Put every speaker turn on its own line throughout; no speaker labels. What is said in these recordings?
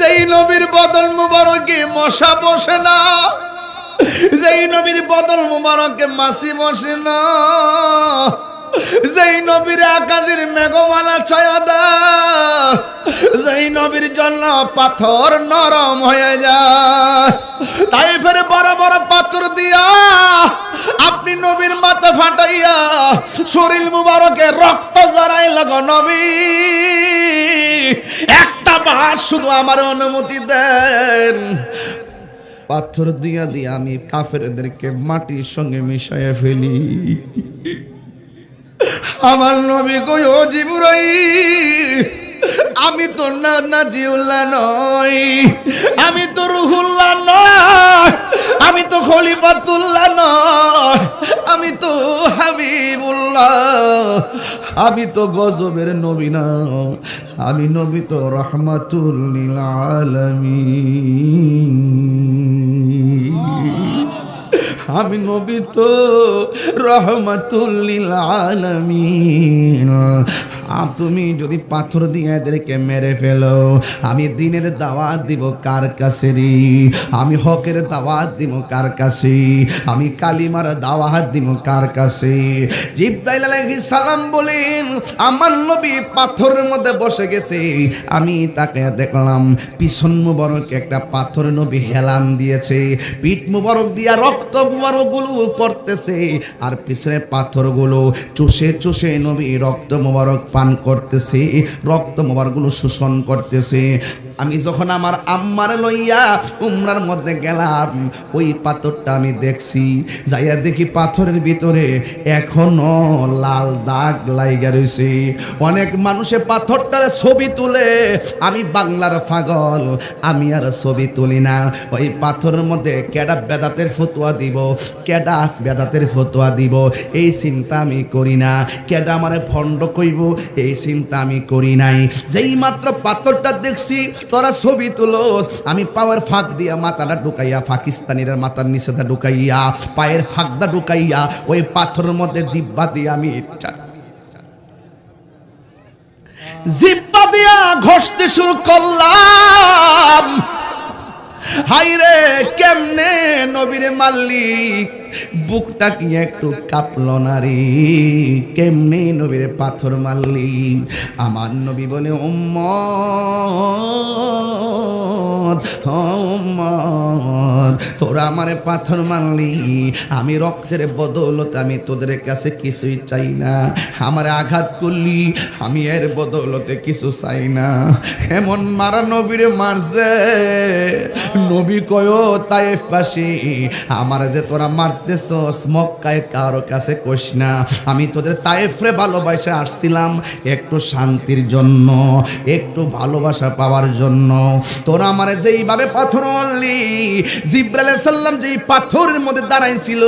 যেই নবীর বদন মুবারকে মশা বসে না, যেই নবীর বদন মুবারকে মাছি বসে না, যেই নবীর আকাশের মেঘমালা ছায়া দেয়, যেই নবীর জন্য পাথর নরম হয়ে যায়, তাই ফের বড় বড় পাথর দিয়া আপনি নবীর মাথা ফাটাইয়া শরীর মুবারকে রক্ত জড়াইল গো নবী। একটা বার শুধু আমার অনুমতি দেন, পাথর দিয়া দিয়া আমি কাফেরদেরকে মাটির সঙ্গে মিশাইয়া ফেলি। আমার নবী কই, ও জিবরাইল, আমি তো নাজিউল্লাহ নই, আমি তো রুহুল্লাহ নয়, আমি তো খলিফাতুল্লাহ নয়, আমি তো হাবিবুল্লাহ, আমি তো গজবের নবী না, আমি নবী তো রাহমাতুল লিল আলামিন, আমি নবী তো রহমাতুল লিল আলামিন। তুমি যদি পাথর দিয়ে এদেরকে মেরে ফেলো, আমি দিনের দাওয়াত দিব কার কাছে রে? আমি হকের দাওয়াত দিব কার কাছে? আমি কালিমার দাওয়াত দিব কার কাছে? জিবরাইল আলাইহিস সালাম বলেন, আমার নবী পাথরের মধ্যে বসে গেছে, আমি তাকে দেখলাম পিছন মুবারক একটা পাথর নবী হেলান দিয়েছে, পিঠ মুবারক দিয়া রক্ত মুবারকগুলো পড়তেছে, আর পিছনে পাথরগুলো চুষে চুষে নবী রক্ত মুবারক পান করতেছে, রক্ত মুবারকগুলো শোষণ করতেছে। আমি যখন আমার আম্মারে লইয়া উমরার মধ্যে গেলাম, ওই পাথরটা আমি দেখছি, যাইয়া দেখি পাথরের ভিতরে এখনো লাল দাগ লাইগা রইছে। অনেক মানুষে পাথরটার ছবি তুলে, আমি বাংলার পাগল, আমি আর ছবি তুলি না। ওই পাথরের মধ্যে কেডা বেদাতের ফতোয়া দিব, কেডা বেদাতের ফতোয়া দিব, এই চিন্তা আমি করি না। কেডা আমারে ভণ্ড কইব, এই চিন্তা আমি করি নাই। যেই মাত্র পাথরটা দেখছি, তোরা ছবি তুলোস, আমি পাওয়ার ফাঁক দিয়া মাথাটা ঢুকাইয়া, পাকিস্তানিরা মাথার নিচেটা ঢুকাইয়া, পায়ের ফাঁকটা ঢুকাইয়া, ওই পাথরের মধ্যে জিব্বা দিয়ে আমি জিব্বা দিয়া ঘষতে শুরু করলাম। হাইরে কেমনে নবীর মালিক, বুকটা কি একটু কাঁপলো না রে? কেমনে নবীর পাথর মারলি? আমার নবী বলে, উম্মত উম্মত, তোরা আমারে পাথর মারলি, আমি রক্তের বদৌলতে আমি তোদের কাছে কিছুই চাই না। আমারে আঘাত করলি, আমি এর বদৌলতে কিছু চাই না। এমন মারা নবীরে মারছে, নবী কয় তায়েফবাসী, আমার যে তোরা মারতেছস মক্কায় কারো কাছে কইস না, আমি তোদের তায়েফরে ভালোবাসা আসছিলাম একটু শান্তির জন্য, একটু ভালোবাসা পাওয়ার জন্য। তোরা আমারে যেইভাবে পাথর মারলি, জিবরাইল আলাইহিস সালাম যেই পাথরের মধ্যে দাঁড়াইছিল,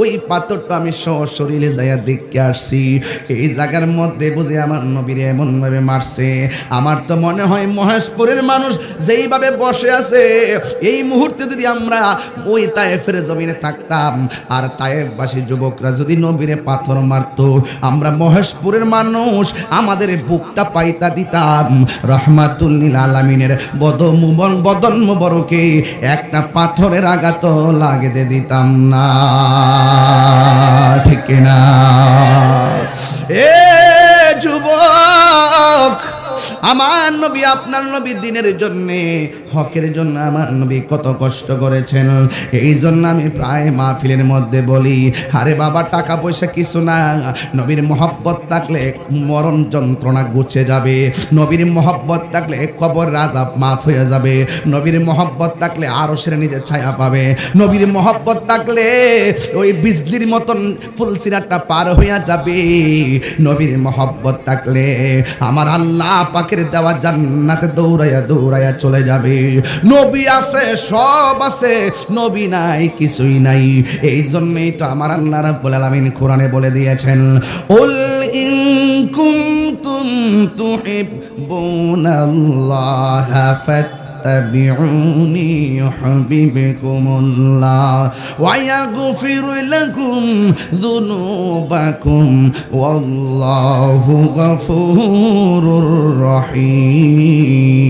ওই পাথরটা আমি সশরীরে যাইয়া দেখে আসছি। এই জায়গার মধ্যে বুঝে আমার নবীরে এমন ভাবে মারছে, আমার তো মনে হয় মহেশপুরের মানুষ যেইভাবে বসে আছে, এই মুহূর্তে যদি আমরা ওই তায়েফের জমিনে থাকতাম, আর তায়েফবাসী যুবকরা যদি নবীরে পাথর মারতো, আমরা মহেশপুরের মানুষ আমাদের বুকটা পাইতা দিতাম। রাহমাতুল লিল আলামিনের বদন মুবারকে একটা পাথরের আঘাত লাগতে দিতাম না, ঠিক না? এ যুবক, আমার নবী আপনার নবী দিনের জন্য, হকের জন্য আমার নবী কত কষ্ট করেছেন। এই জন্য আমি প্রায় মাহফিলের মধ্যে বলি, আরে বাবা টাকা পয়সা কিছু না, নবীর মহব্বত থাকলে মরণ যন্ত্রণা গুছে যাবে, নবীর মহব্বত থাকলে কবর আযাব মাফ হয়ে যাবে, নবীর মহব্বত থাকলে আরশের নিচে ছায়া পাবে, নবীর মহব্বত থাকলে ওই বিজলির মতন ফুলসিরাতটা পার হইয়া যাবে, নবীর মহব্বত থাকলে আমার আল্লাহ পাকের দেওয়া জান্নাতে দৌড়াইয়া দৌড়াইয়া চলে যাবে। নবী আছে, সব আছে, নবী নাই কিছুই নাই। এই জন্যই তো আমার আল্লাহ রাব্বুল আলামিন কোরআনে বলে দিয়েছেন, উল ইন কুনতুম তুহিব্বুনাল্লাহা ফাত্তাবিউনি ইউহিব্বুকুমুল্লাহ ওয়া ইয়াগফির লাকুম যুনুবাকুম ওয়াল্লাহু গফুরুর রহিম।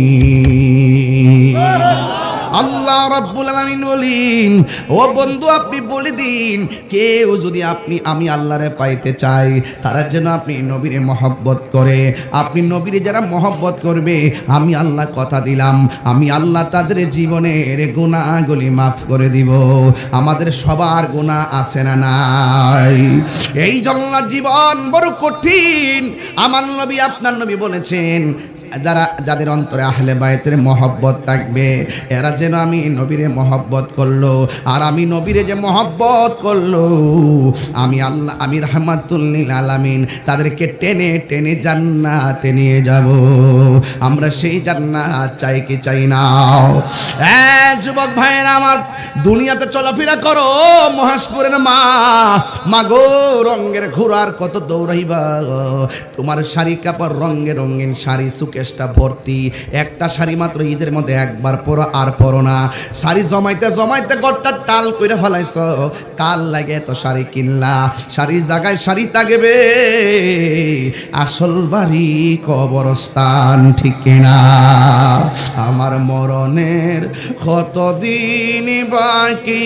আল্লাহ রাব্বুল আলামিন বলেন, ও বন্ধু আপনি বলে দিন, কেউ যদি আমি আল্লাহরে পাইতে চাই, তারা যেন আপনি নবীরে মহব্বত করে। আপনি নবীরে যারা মহব্বত করবে, আমি আল্লাহ কথা দিলাম, আমি আল্লাহ তাদের জীবনের গুনাহগুলি মাফ করে দিব। আমাদের সবার গুনাহ আছে না নাই? এই জন্য জীবন বড় কঠিন। আমার নবী আপনার নবী বলেছেন, যাদের অন্তরে আহলে বায়তের মহব্বত থাকবে, এরা যেন আমি নবীরে মহব্বত করলো, আর আমি নবীরে যে মহব্বত করলো, আমি আল্লাহ, আমি রাহমাতুল লিল আলামিন তাদেরকে টেনে টেনে জান্নাতে নিয়ে যাব। আমরা সেই জান্নাত চাই কি চাই না? যুবক ভাইয়েরা আমার, দুনিয়াতে চলাফেরা করো মহাজপুরের মা গো, রঙের ঘোড়ার কত দৌড়াইবা, তোমার শাড়ি কাপড় রঙে রঙিন শাড়ি সুকেশটা ভর্তি, একটা শাড়ি মাত্র ঈদের মধ্যে একবার পরো আর পরো না। শাড়ি জমাইতে জমাইতে গড়টা টাল করে ফেলাইছ, কাল লাগে তো শাড়ি কিনলা, শাড়ির জায়গায় শাড়ি থাকবে, আসল বাড়ি কবরস্থান, ঠিক না? আমার মরণের কতদিন বাকি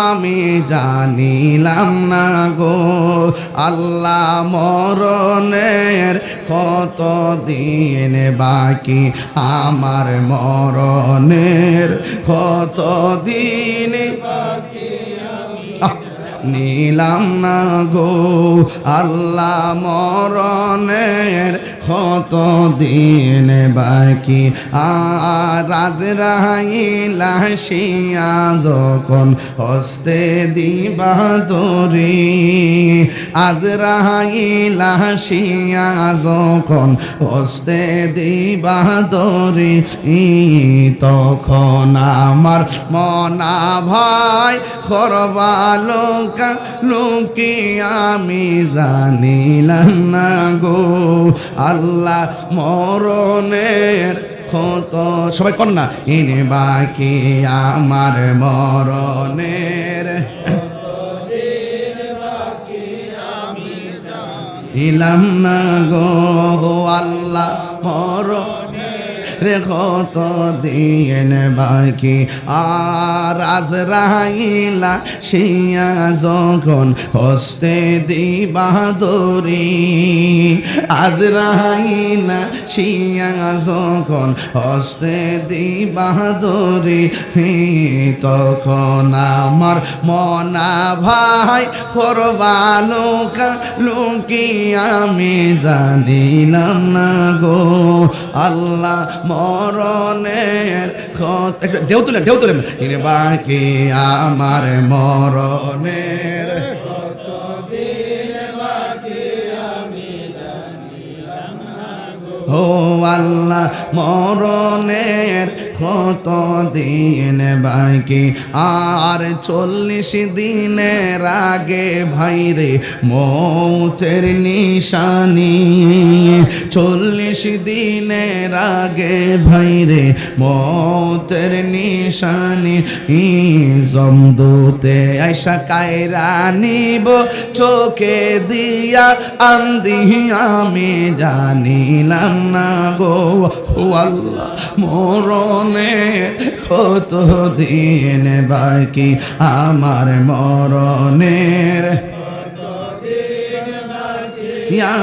আমি জানিলাম না গো আল্লাহ, মরণের কতদিন বাকি আমার, মরণের কতদিন বাকি নিলাম না গো আল্লাহ, মরণের কতদিন বাকি। আর আজরাইল আসিয়া যখন হস্তে দিবা দরি, আজরাইল আসিয়া যখন হস্তে দিবা দরি, তখন আমার মনা ভাই করবালো লোকে আমি জানিলাম না গো আল্লাহ, মরণের কত, সবাই কর না, ইনে বাকি আমার মরণের ইলাম না গো আল্লাহ, রে কত দিন বাকি। আর আজরাইলা শিয়া যখন হস্তে দিবা দরি, আজরাইলা শিয়া যখন হস্তে দিবা দরি, তখন আমার মনা ভাই করবা লোকি আমি জানিলাম না গো আল্লাহ, মরণের ঢেউ তুলেন বাকি আমার মরণের ও আল্লাহ, মরণের কত দিন বাকি। আর 40 দিনের আগে ভাইরে মৌতের নিশানি, 40 দিনের আগে ভাইরে মৌতের নিশানি, জমদূতে আইসা কায়রা নিব চোখে দিয়া আন্দি আমি জানিলাম না গো আল্লাহ, মরণের কত দিন বাকি আমার মরণের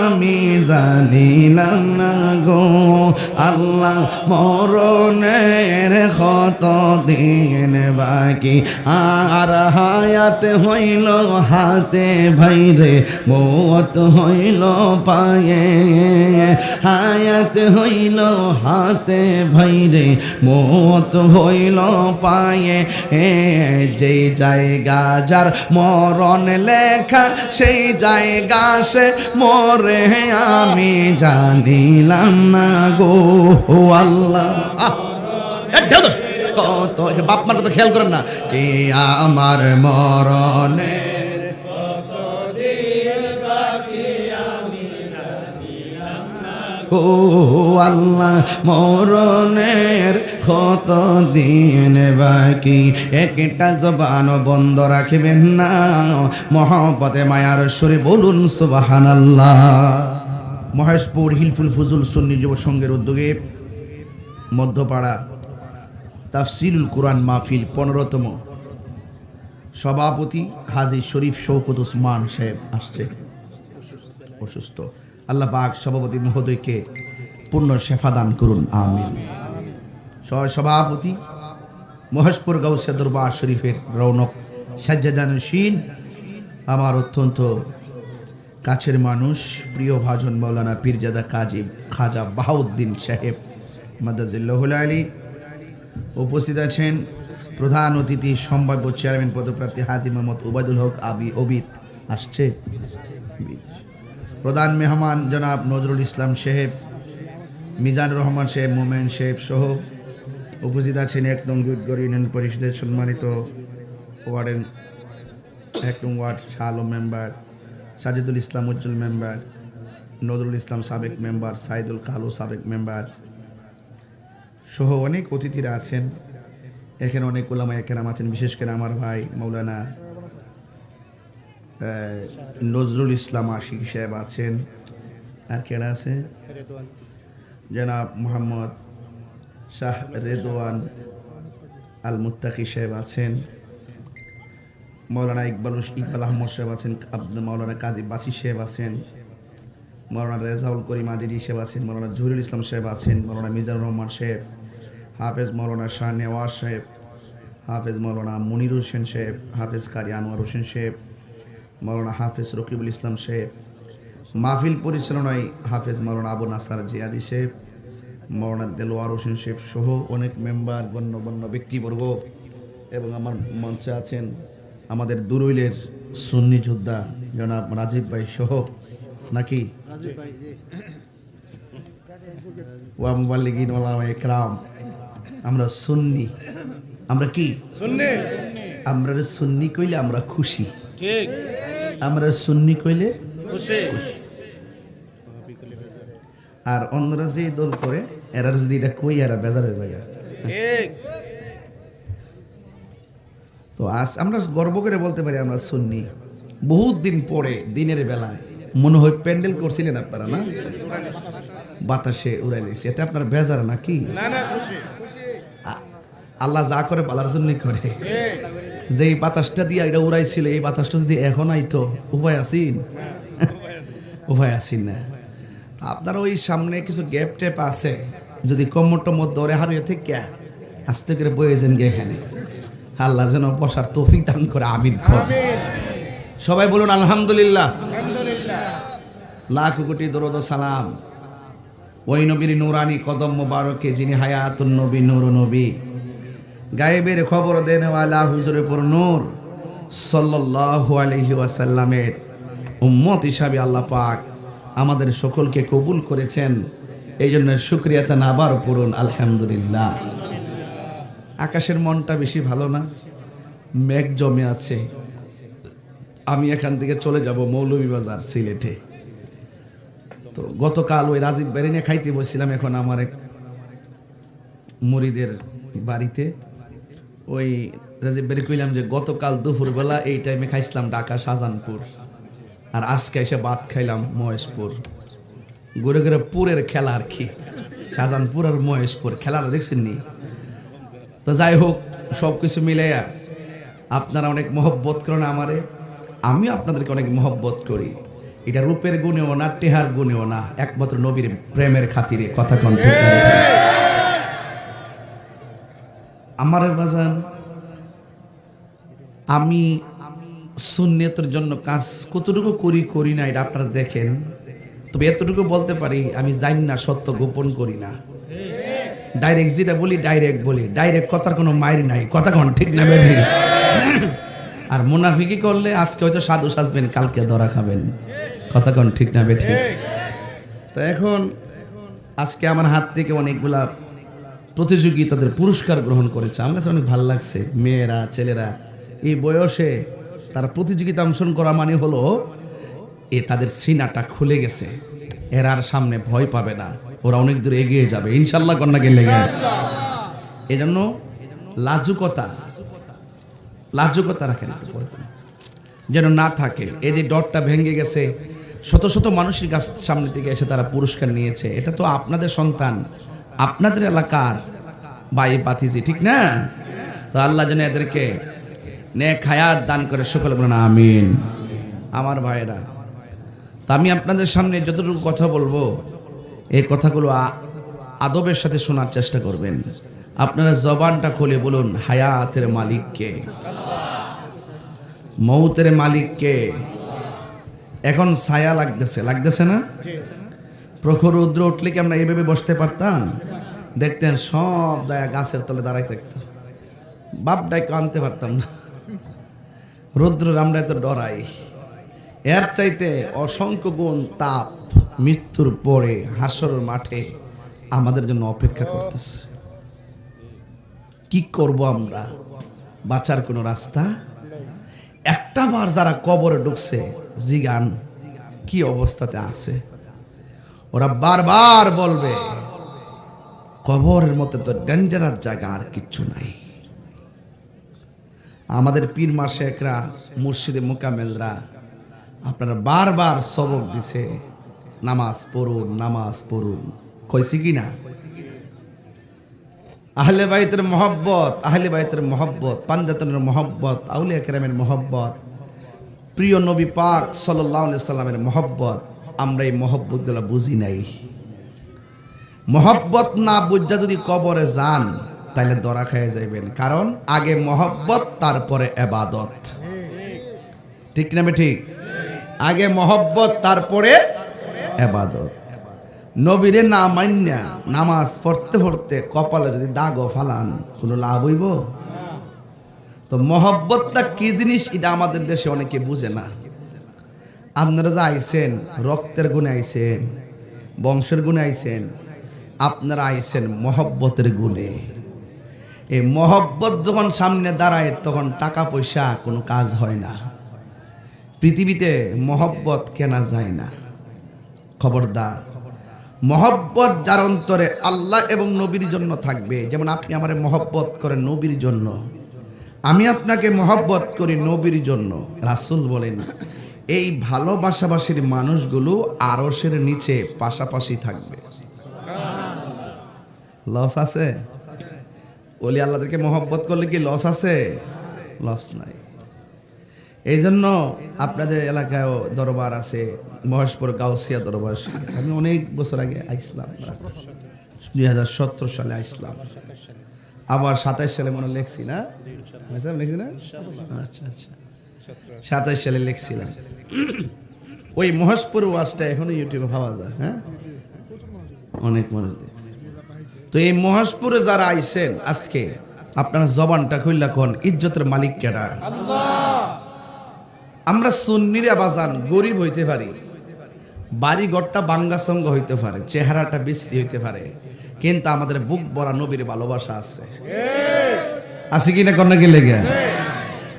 আমি জানিলাম না গো আল্লাহ, মরণের কত দিন বাকি। আর হায়াত হইল হাতে ভাইরে, মৌত হইল পায়ে, হায়াত হইল হাতে ভাইরে, মৌত হইল পায়ে, যে জায়গা যার মরণ লেখা সেই জায়গা সে মরে আমি জানিলাম না গো আল্লাহ। কত বাপ মার কথা খেয়াল করেন না, এ আমার মরণের ও আল্লাহ, মরণের কত দিন বাকি। একটা জবান বন্ধ রাখবেন না, মহব্বতে মায়ার সুরে বলুন সুবহানাল্লাহ। মহেশপুর হিলফুল ফুজুল সুন্নি যুব সংঘের উদ্যোগে মধ্যপাড়া তাফসিরুল কোরআন মাহফিল 15তম সভাপতি হাজী শরীফ শওকত ওসমান সাহেব আসছে, অসুস্থ। আল্লাহ পাক সভাপতি মহোদয়কে পূর্ণ শেফা দান করুন, আমিন। সভাপতি মহেশপুর গাউসিয়া দরবার শরীফের রৌনক সাজ্জাদানশীন, আমার অত্যন্ত কাছের মানুষ, প্রিয় ভাজন মৌলানা পীরজাদা কাজী খাজা বাহাউদ্দিন সাহেব মাদাজিল্লাহুল আলী। উপস্থিত আছেন প্রধান অতিথি সম্ভাব্য চেয়ারম্যান পদপ্রার্থী হাজী মোহাম্মদ ওবায়দুল হক আবিদ আসছে। প্রধান মেহমান জনাব নজরুল ইসলাম সাহেব, মিজানুর রহমান সাহেব, মোমেন সাহেব সহ উপস্থিত আছেন 1 নং গুদগড় ইউনিয়ন পরিষদের সম্মানিত ওয়ার্ডের 1 নং ওয়ার্ড শাহ আলম মেম্বার, সাজিদুল ইসলাম উজ্জ্বল মেম্বার, নজরুল ইসলাম সাবেক মেম্বার, সাইদুল কালু সাবেক মেম্বার সহ অনেক অতিথিরা আছেন। এখানে অনেক উলামায়ে কেরাম আছেন, বিশেষ করে আমার ভাই মৌলানা নজরুল ইসলাম আশিক সাহেব আছেন। আর কেরা আছে? জনাব মোহাম্মদ শাহ রেদওয়ান আল মুত্তাকি সাহেব আছেন, মৌলানা ইকবাল আহমদ সাহেব আছেন, মৌলানা কাজী বাসি সাহেব আছেন, মৌলানা রেজাউল করিম আজিরি সাহেব আছেন, মৌলানা জহুরুল ইসলাম সাহেব আছেন, মৌলানা মিজানুর রহমান সাহেব, হাফেজ মৌলানা শাহ নেওয়াজ সাহেব, হাফেজ মৌলানা মনির হোসেন সাহেব, হাফেজ কারি আনোয়ার হোসেন সাহেব, মৌলানা হাফেজ রকিবুল ইসলাম সাহেব, মাহফিল পরিচালনায় হাফেজ মৌলানা আবু নাসার জিয়াদি সাহেব, মৌলানা দেলোয়ার হোসেন সাহেব সহ অনেক মেম্বার, গণ্যমান্য ব্যক্তিবর্গ, এবং আমার মঞ্চে আছেন আমাদের দুরইলের সুন্নি যোদ্ধা জনাব রাজীব ভাই সহ, নাকি ওয়া মুবাল্লিগিন ওয়ালামা ইকরাম। আমরা সুন্নি, আমরা কি সুন্নি? আমরা সুন্নি কইলে আমরা খুশি, ঠিক? আমরা সুন্নি কইলে খুশি। আর অন্যরা যে দল করে এরা যদি এটা কই এরা বেজার হয়ে যায়, ঠিক? তো আজ আমরা গর্ব করে বলতে পারি আমরা সুন্নি। বহুত দিন পরে দিনের বেলায় মনে হয় প্যান্ডেল করছিলেন আপনারা, না? বাতাসে উড়াই দিয়েছে, এতে আপনার বেজার নাকি? আল্লাহ যা করে ভালোর জন্য করে। যে এই বাতাসটা দিয়ে এটা উড়াইছিল, এই বাতাসটা যদি এখন আইতো উপায় আসিন, উপায় আসিন না। আপনারা ওই সামনে কিছু গ্যাপ ট্যাপ আছে, যদি কম্মর টম্মর দৌড়ে হারিয়ে থেকে আস্তে করে বয়েছেন গে এখানে, আল্লাহ যেন বসার তৌফিক দান করে, আমিন। সবাই বলুন আলহামদুলিল্লাহ। লাখ কোটি দরুদ ও সালাম ওই নবীর নুরানি কদম মোবারকে, যিনি হায়াতুন নবী, নূর নবী, গায়েবের খবর দেনওয়ালা, হুজুরে পুর নূর সাল্লাল্লাহু আলাইহি ওয়াসাল্লামের উম্মত হিসাবে আল্লাহ পাক আমাদের সকলকে কবুল করেছেন। এই জন্য শুকরিয়াটা আবার পড়ুন আলহামদুলিল্লাহ। আকাশের মনটা বেশি ভালো না, মেঘ জমে আছে। আমি এখান থেকে চলে যাব মৌলভীবাজার, সিলেটে। তো গতকাল ওই রাজীব বেরিনে খাইতে বসছিলাম, এখন আমার এক মুরিদের বাড়িতে। ওই রাজীব বেরি কইলাম যে গতকাল দুপুরবেলা এই টাইমে খাইছিলাম ঢাকা শাহজাহানপুর, আর আজকে এসে ভাত খাইলাম মহেশপুর। ঘুরে ঘুরে পুরের খেলা আর কি, শাহজাহানপুর আর মহেশপুর খেলাটা দেখছেন নি? তো যাই হোক, সব কিছু মিলাইয়া আপনারা অনেক মহব্বত করেন আমারে, আমি আপনাদেরকে অনেক মহব্বত করি। এটা রূপের গুণেও না, টেহার গুণেও না, একমাত্র নবীর প্রেমের খাতিরে। কথা কোন ঠিক? আমার বাজান, আমি সুন্নিয়তের জন্য কাজ কতটুকু করি না এটা আপনারা দেখেন। তবে এতটুকু বলতে পারি, আমি জানি না, সত্য গোপন করি না। ডাইরেক্ট যেটা বলি ডাইরেক্ট বলি, ডাইরেক্ট কথার কোনো মায়ের নাই। কথা কোন ঠিক না বেঠি? আর মুনাফিকি করলে আজকে হয়তো সাধু সাজবেন, কালকে ধরা খাবেন। কথা কোন ঠিক না বেঠি? তো এখন আজকে আমার হাত থেকে অনেকগুলা প্রতিযোগী তাদের পুরস্কার গ্রহণ করেছে, আমার কাছে অনেক ভালো লাগছে। মেয়েরা, ছেলেরা এই বয়সে তারা প্রতিযোগিতা অংশগ্রহণ করা মানে হলো তাদের সিনাটা খুলে গেছে, এরা আর সামনে ভয় পাবে না, ওরা অনেক দূর এগিয়ে যাবে ইনশাল্লাহ। কন্যা গেলে এই জন্য লাজুকতা রাখেন যেন না থাকে। এই যে ডরটা ভেঙে গেছে, শত শত মানুষের কাছ সামনে থেকে এসে তারা পুরস্কার নিয়েছে। এটা তো আপনাদের সন্তান, আপনাদের এলাকার ভাই বাতিজি, ঠিক না? তো আল্লাহ যেন এদেরকে নেক হায়াত দান করে, সকলে বলেন আমিন। আমার ভাইরা, তা আমি আপনাদের সামনে যতটুকু কথা বলবো এই কথাগুলো আদবের সাথে শোনার চেষ্টা করবেন। আপনারা জবানটা খুলে বলুন হায়াতের মালিক কে, মৌতের মালিক কে। এখন ছায়া লাগতেছে না? প্রখর রৌদ্র উঠলে কি আমরা এইভাবে বসতে পারতাম? দেখতেন সব গাছের তলে দাঁড়াই থাকতো, বাপটাই আনতে পারতাম না। রৌদ্র আমরা এত ডরাই, এর চাইতে অসংখ্য গুণ তাপ মৃত্যুর পরে হাসর মাঠে আমাদের জন্য অপেক্ষা করতেছে। কি করব আমরা? বাঁচার কোনো রাস্তা? একটা বার যারা কবরে ঢুকছে জিগান কি অবস্থাতে আছে, ওরা বারবার বলবে কবরের মতো তো ডেঞ্জারাস জায়গা আর কিচ্ছু নাই। আমাদের পীর মাশেখরা, মুর্শিদে মোকামেলরা আপনারা বারবার সবক দিছে নামাজ পড়ুন, নামাজ পড়ুন, কইছি কি না? আহলে বাইতের মহব্বত, আহলে বাইতের মহব্বত, পাঞ্জাতনের মহব্বত, আউলিয়া কেরামের মহব্বত, প্রিয় নবী পাক সাল্লাল্লাহু আলাইহি সাল্লামের মহব্বত, আমরা এই মহব্বতগুলো বুঝি নাই। মহব্বত না বুঝা যদি কবরে যান তাহলে ধরা খেয়ে যাইবেন, কারণ আগে মহব্বত তারপরে ইবাদত, ঠিক না? ঠিক, আগে মহব্বত তারপরে ইবাদত। নবীরে না মান্যা নামাজ পড়তে পড়তে কপালে যদি দাগও ফালান কোনো লাভ হইব? তো মহব্বতটা কি জিনিস এটা আমাদের দেশে অনেকে বুঝে না। আপনারা যা আইছেন রক্তের গুণে আইছেন, বংশের গুণে আইছেন, আপনারা আইছেন মহব্বতের গুণে। এই মহব্বত যখন সামনে দাঁড়ায় তখন টাকা পয়সা কোনো কাজ হয় না। পৃথিবীতে মহব্বত কেনা যায় না। খবরদার, মহব্বত যার অন্তরে আল্লাহ এবং নবীর জন্য থাকবে, যেমন আপনি আমারে মহব্বত করেন নবীর জন্য, আমি আপনাকে মহব্বত করি নবীর জন্য। রাসূল বলেন এই ভালোবাসাবাসীর মানুষগুলো আরশের নিচে পাশাপাশি থাকবে। লস আছে? ওলি আল্লাহদেরকে মহব্বত করলে কি লস আছে? লস নাই। এই জন্য আপনাদের এলাকায়ও দরবার আছে, মহেশপুর গাউসিয়া দরবার। আমি অনেক বছর আগে আইসলাম, 2017 সালে আইসলাম, আবার 27 সালে মনে লেখছি না? লিখছি না? আচ্ছা আচ্ছা, 27 সালে লিখছিলাম। ওই মহেশপুর ওয়াজটা এখনো ইউটিউবে পাওয়া যায়। হ্যাঁ, অনেক মানুষ দেখছে। তো এই মহেশপুরে যারা আইছেন আজকে, আপনারা জবানটা খুললা কোন ইজ্জতের মালিক কেডা? আল্লাহ। আমরা সুন্নিরা বাজান গরিব হইতে পারি, বাড়ি ঘরটা বাঙ্গা সঙ্গ হইতে পারে, চেহারাটা বিশ্রী হইতে পারে, কিন্তু আমাদের বুক ভরা নবীর ভালোবাসা আছে। আছে কিনা কন্যা কি লেগে?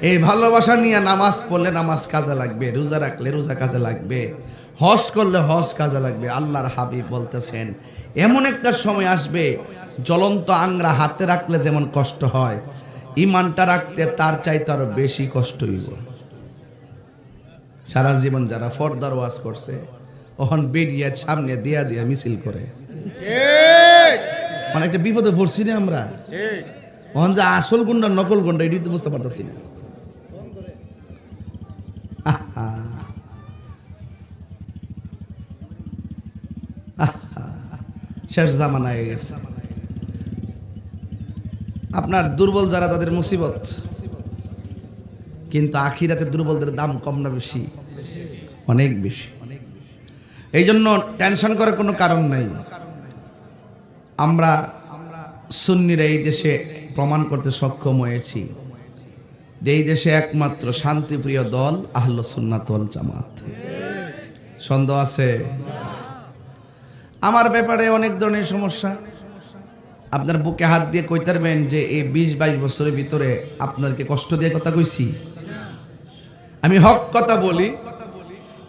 এই ভালোবাসা নিয়ে নামাজ পড়লে নামাজ কাজে লাগবে, রোজা রাখলে রোজা কাজে লাগবে, হজ করলে হজ কাজে লাগবে। আল্লাহর হাবিব বলতেছেন এমন একটা সময় আসবে জ্বলন্ত আংরা হাতে রাখলে যেমন কষ্ট হয়, ইমানটা রাখতে তার চাইতে আরো বেশি কষ্ট হইব। সারা জীবন যারা ফরদার ওয়াজ করছে ওহন বেরিয়ে সামনে দিয়া দিয়া মিছিল করে, অনেকটা বিপদে পড়ছি না আমরা। ওহন যে আসল গুন্ডা নকল গুন্ডা এটি তো বুঝতে পারতেছি না। শেষ জামানা হয়ে গেছে। আপনার দুর্বল যারা তাদের মুসিবত, কিন্তু আখিরাতে দুর্বলদের দাম কম না বেশি? অনেক বেশি। এই জন্য টেনশন করার কোনো কারণ নাই। আমরা সুন্নিরা এই দেশে প্রমাণ করতে সক্ষম হয়েছি যে এই দেশে একমাত্র শান্তিপ্রিয় দল আহলে সুন্নাত ওয়াল জামাত। সন্দেহ আছে? আমার ব্যাপারে অনেক ধরনের সমস্যা, আপনার বুকে হাত দিয়ে কইতে পারবেন যে এই 20-22 বছরের ভিতরে আপনাদেরকে কষ্ট দিয়ে কথা কইছি? আমি হক কথা বলি,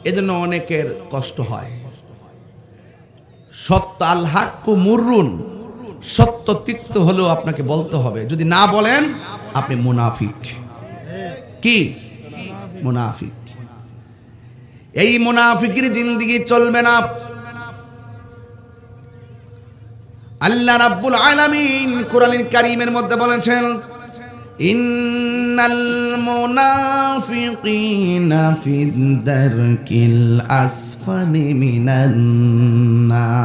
এজন্য অনেকের কষ্ট হয়। সত্য আল হাক্কু মুররুন, সত্য তিক্ত হলেও আপনাকে বলতে হবে। যদি না বলেন আপনি মুনাফিক। কি মুনাফিক? এই মুনাফিকের জিন্দেগি চলবে না। আল্লাহ রাব্বুল আলামিন কোরআনুল কারীমের মধ্যে বলেছেন, ইন্নাল মুনাফিকিনা ফিদ দারকিল আসফালি মিনান নার।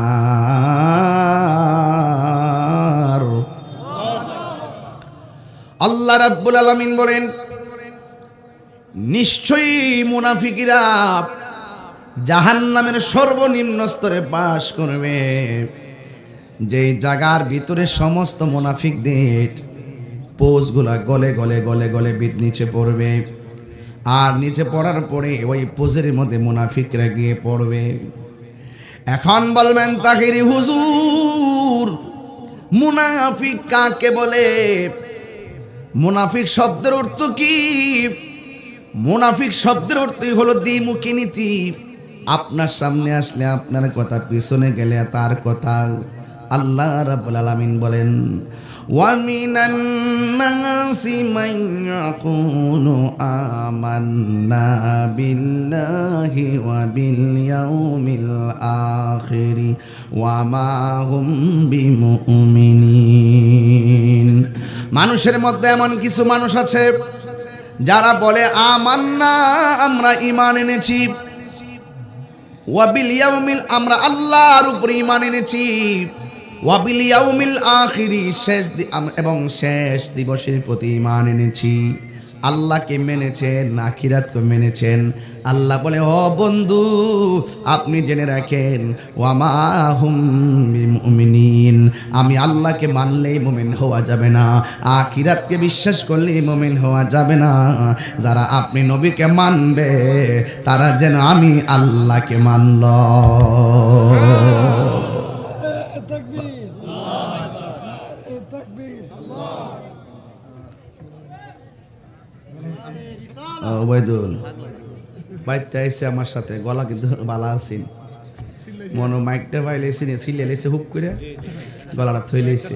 আল্লাহ রাব্বুল আলামিন বলেন, নিশ্চয়ই মুনাফিকরা জাহান্নামের সর্বনিম্ন স্তরে বাস করবে। যে জায়গার ভিতরে সমস্ত মুনাফিকদের পোজগুলা গলে গলে গলে গলে নিচে পড়বে, আর নিচে পড়ার পরে ওই পোজের মধ্যে মুনাফিকরা গিয়ে পড়বে। এখন বলবেন তাহিরি হুজুর, মুনাফিক কাকে বলে? মুনাফিক শব্দের অর্থ কি? মুনাফিক শব্দের অর্থই হলো দ্বিমুখী নীতি। আপনার সামনে আসলে আপনার কথা, পিছনে গেলে তার কথা। আল্লাহ রাব্বুল আলামিন বলেন, ওয়া মিনান নাসি মান ইয়াকুলু আমান্না বিল্লাহি ওয়া বিল ইয়াউমিল আখির ওয়া মা হুম বিমুমিনিন। মানুষের মধ্যে এমন কিছু মানুষ আছে যারা বলে আমান্না, আমরা ঈমান এনেছি, ওয়া বিল ইয়াউমিল, আমরা আল্লাহর উপর ঈমান এনেছি, ওয়া বিল ইয়াউমিল আখিরি, এবং শেষ দিবসের প্রতি ঈমান এনেছি। আল্লাহকে মেনেছেন, আখিরাতকে মেনেছেন। আল্লাহ বলে, ও বন্ধু, আপনি জেনে রাখেন, ওয়া মা হুম বিমুমিনিন, আমি আল্লাহকে মানলেই মুমিন হওয়া যাবে না, আখিরাতকে বিশ্বাস করলেই মুমিন হওয়া যাবে না। যারা আপনি নবীকে মানবে তারা যেন আমি আল্লাহকে মানল। ওবায়দুল বাইতে আইসে আমার সাথে, গলা কিন্তু বালা আছেন, মনো মাইকটা পাইলেছি না, ছিলে লেছে হুপ করে গলাটা থই লেছে।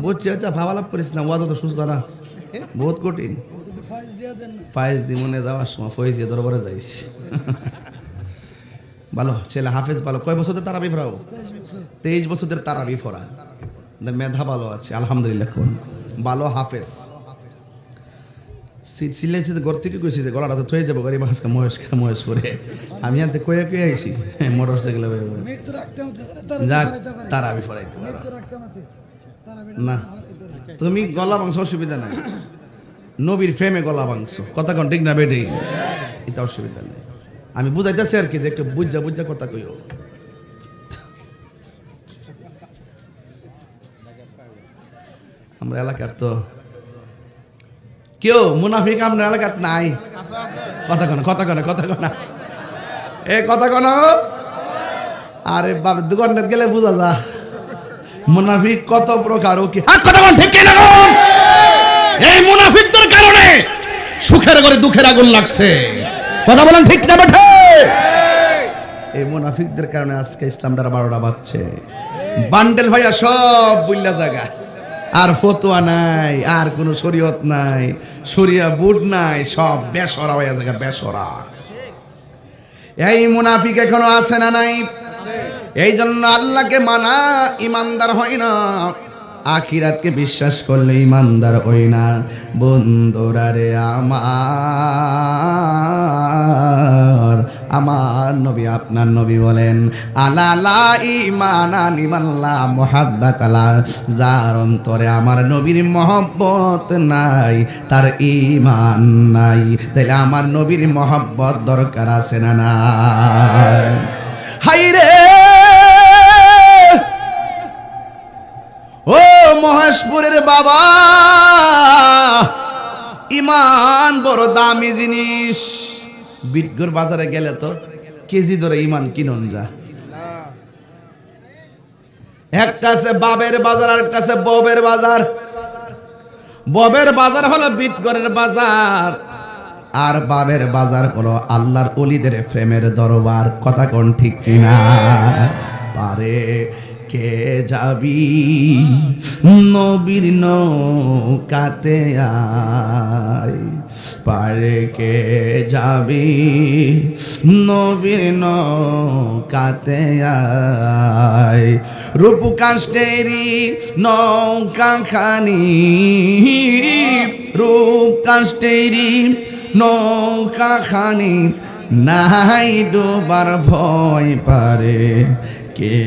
বুঝছি, আচ্ছা ভাবালাপ করিস না, ওয়াজ তো সুস্থ না, বহুত কঠিন। ফাইজ দি মনে যাওয়ার সময় ফয়েজ দিয়ে দরবারে যাইস। ভালো ছেলে, হাফেজ ভালো। কয় বছরের তারাবি ফরাও? 23 বছরের তারাবি ফরা, মেধা ভালো আছে আলহামদুলিল্লাহ। কোন ভালো হাফেজ সিলেছি, ঘর থেকে কইছি যে গলাটা তো থয়ে যাবো, গরিব হাসকা মহেশ করে। আমি আনতে কয়ে কয়ে আইছি মোটর সাইকেল তারাবি ফরাইতে না। তুমি গলা মাংস অসুবিধা নাই, নবীর ফ্রেমে গলা মাংস, কথা কোন ঠিক না বেটে, এটা অসুবিধা নেই। আমি বুঝাইতেছি আর কি, যে একটু বুঝা বুঝা কথা কইও। আমরা এলাকার তো কেউ মুনাফিক আমরা এলাকাত নাই। কথা কন, কথা কন, কথা কন, এ কথা কন। আরে বাবা, দোকানে গেলে বুঝা যা মুনাফিক কত প্রকার। ও কি কথা কন, ঠিক না? এই মুনাফিকদের কারণে সুখের ঘরে দুঃখের আগুন লাগছে। কথা বলেন ঠিক না বেঠে? এই মুনাফিকদের কারণে আজকে ইসলামটা 12টা বাজছে। বান্ডেল ভাইয়া সব বুল্লা জায়গা, আর ফতোয়া নাই, আর কোনো শরীয়ত নাই, শরিয়া বুট নাই, সব বেসরা হয়ে জায়গা, বেসরা। এই মুনাফিক এখনো আছে না নাই? এই জন্য আল্লাহকে মানা ইমানদার হয় না, আখিরাতকে বিশ্বাস করলে ইমানদার হই না। বন্ধুরা রে আমার নবী, আপনার নবী বলেন, আলা লা ঈমানা লিমান লা মুহাব্বাত লা, যার অন্তরে আমার নবীর মহব্বত নাই তার ঈমান নাই। তাইলে আমার নবীর মহব্বত দরকার আছে না নাই? হায়রে ও মহেশপুরের বাবা, ইমান বড় দামি জিনিস। বিটগড় বাজারে গেলে তো কেজি ধরে ইমান কিনুন যা। একটা আছে বাবের বাজার, আর একটা আছে ববের বাজার। ববের বাজার হলো বিটগড়ের বাজার, আর বাবের বাজার হলো আল্লাহর ওলিদের প্রেমের দরবার। কথা কোন ঠিক কিনা? পারে কে যাবি নবীর নৌকাতে আয়, পারে কে যাবি নবীর নৌকাতে আয় রূপ কাষ্টেরি নৌকা খানি রূপ কাষ্টেরি নৌকা খানি নাই ডোবার ভয় পারে কে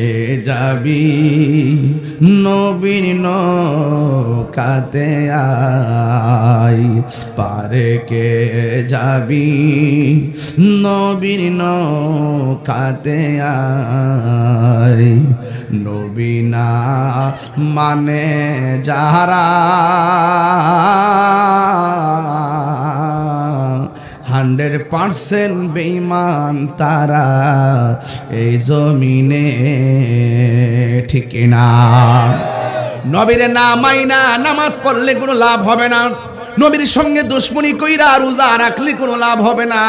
যাবি নবীর নৌকাতে আয় পারে কে যাবি নবীর নৌকাতে আয় নবী না মানে যারা 100% বেঈমান তারা এই জমিনে ঠিক না নবীর না মাইনা নামাজ পড়লে কোনো লাভ হবে না নবীর সঙ্গে দুশমনি কইরা রোজা রাখলে কোনো লাভ হবে না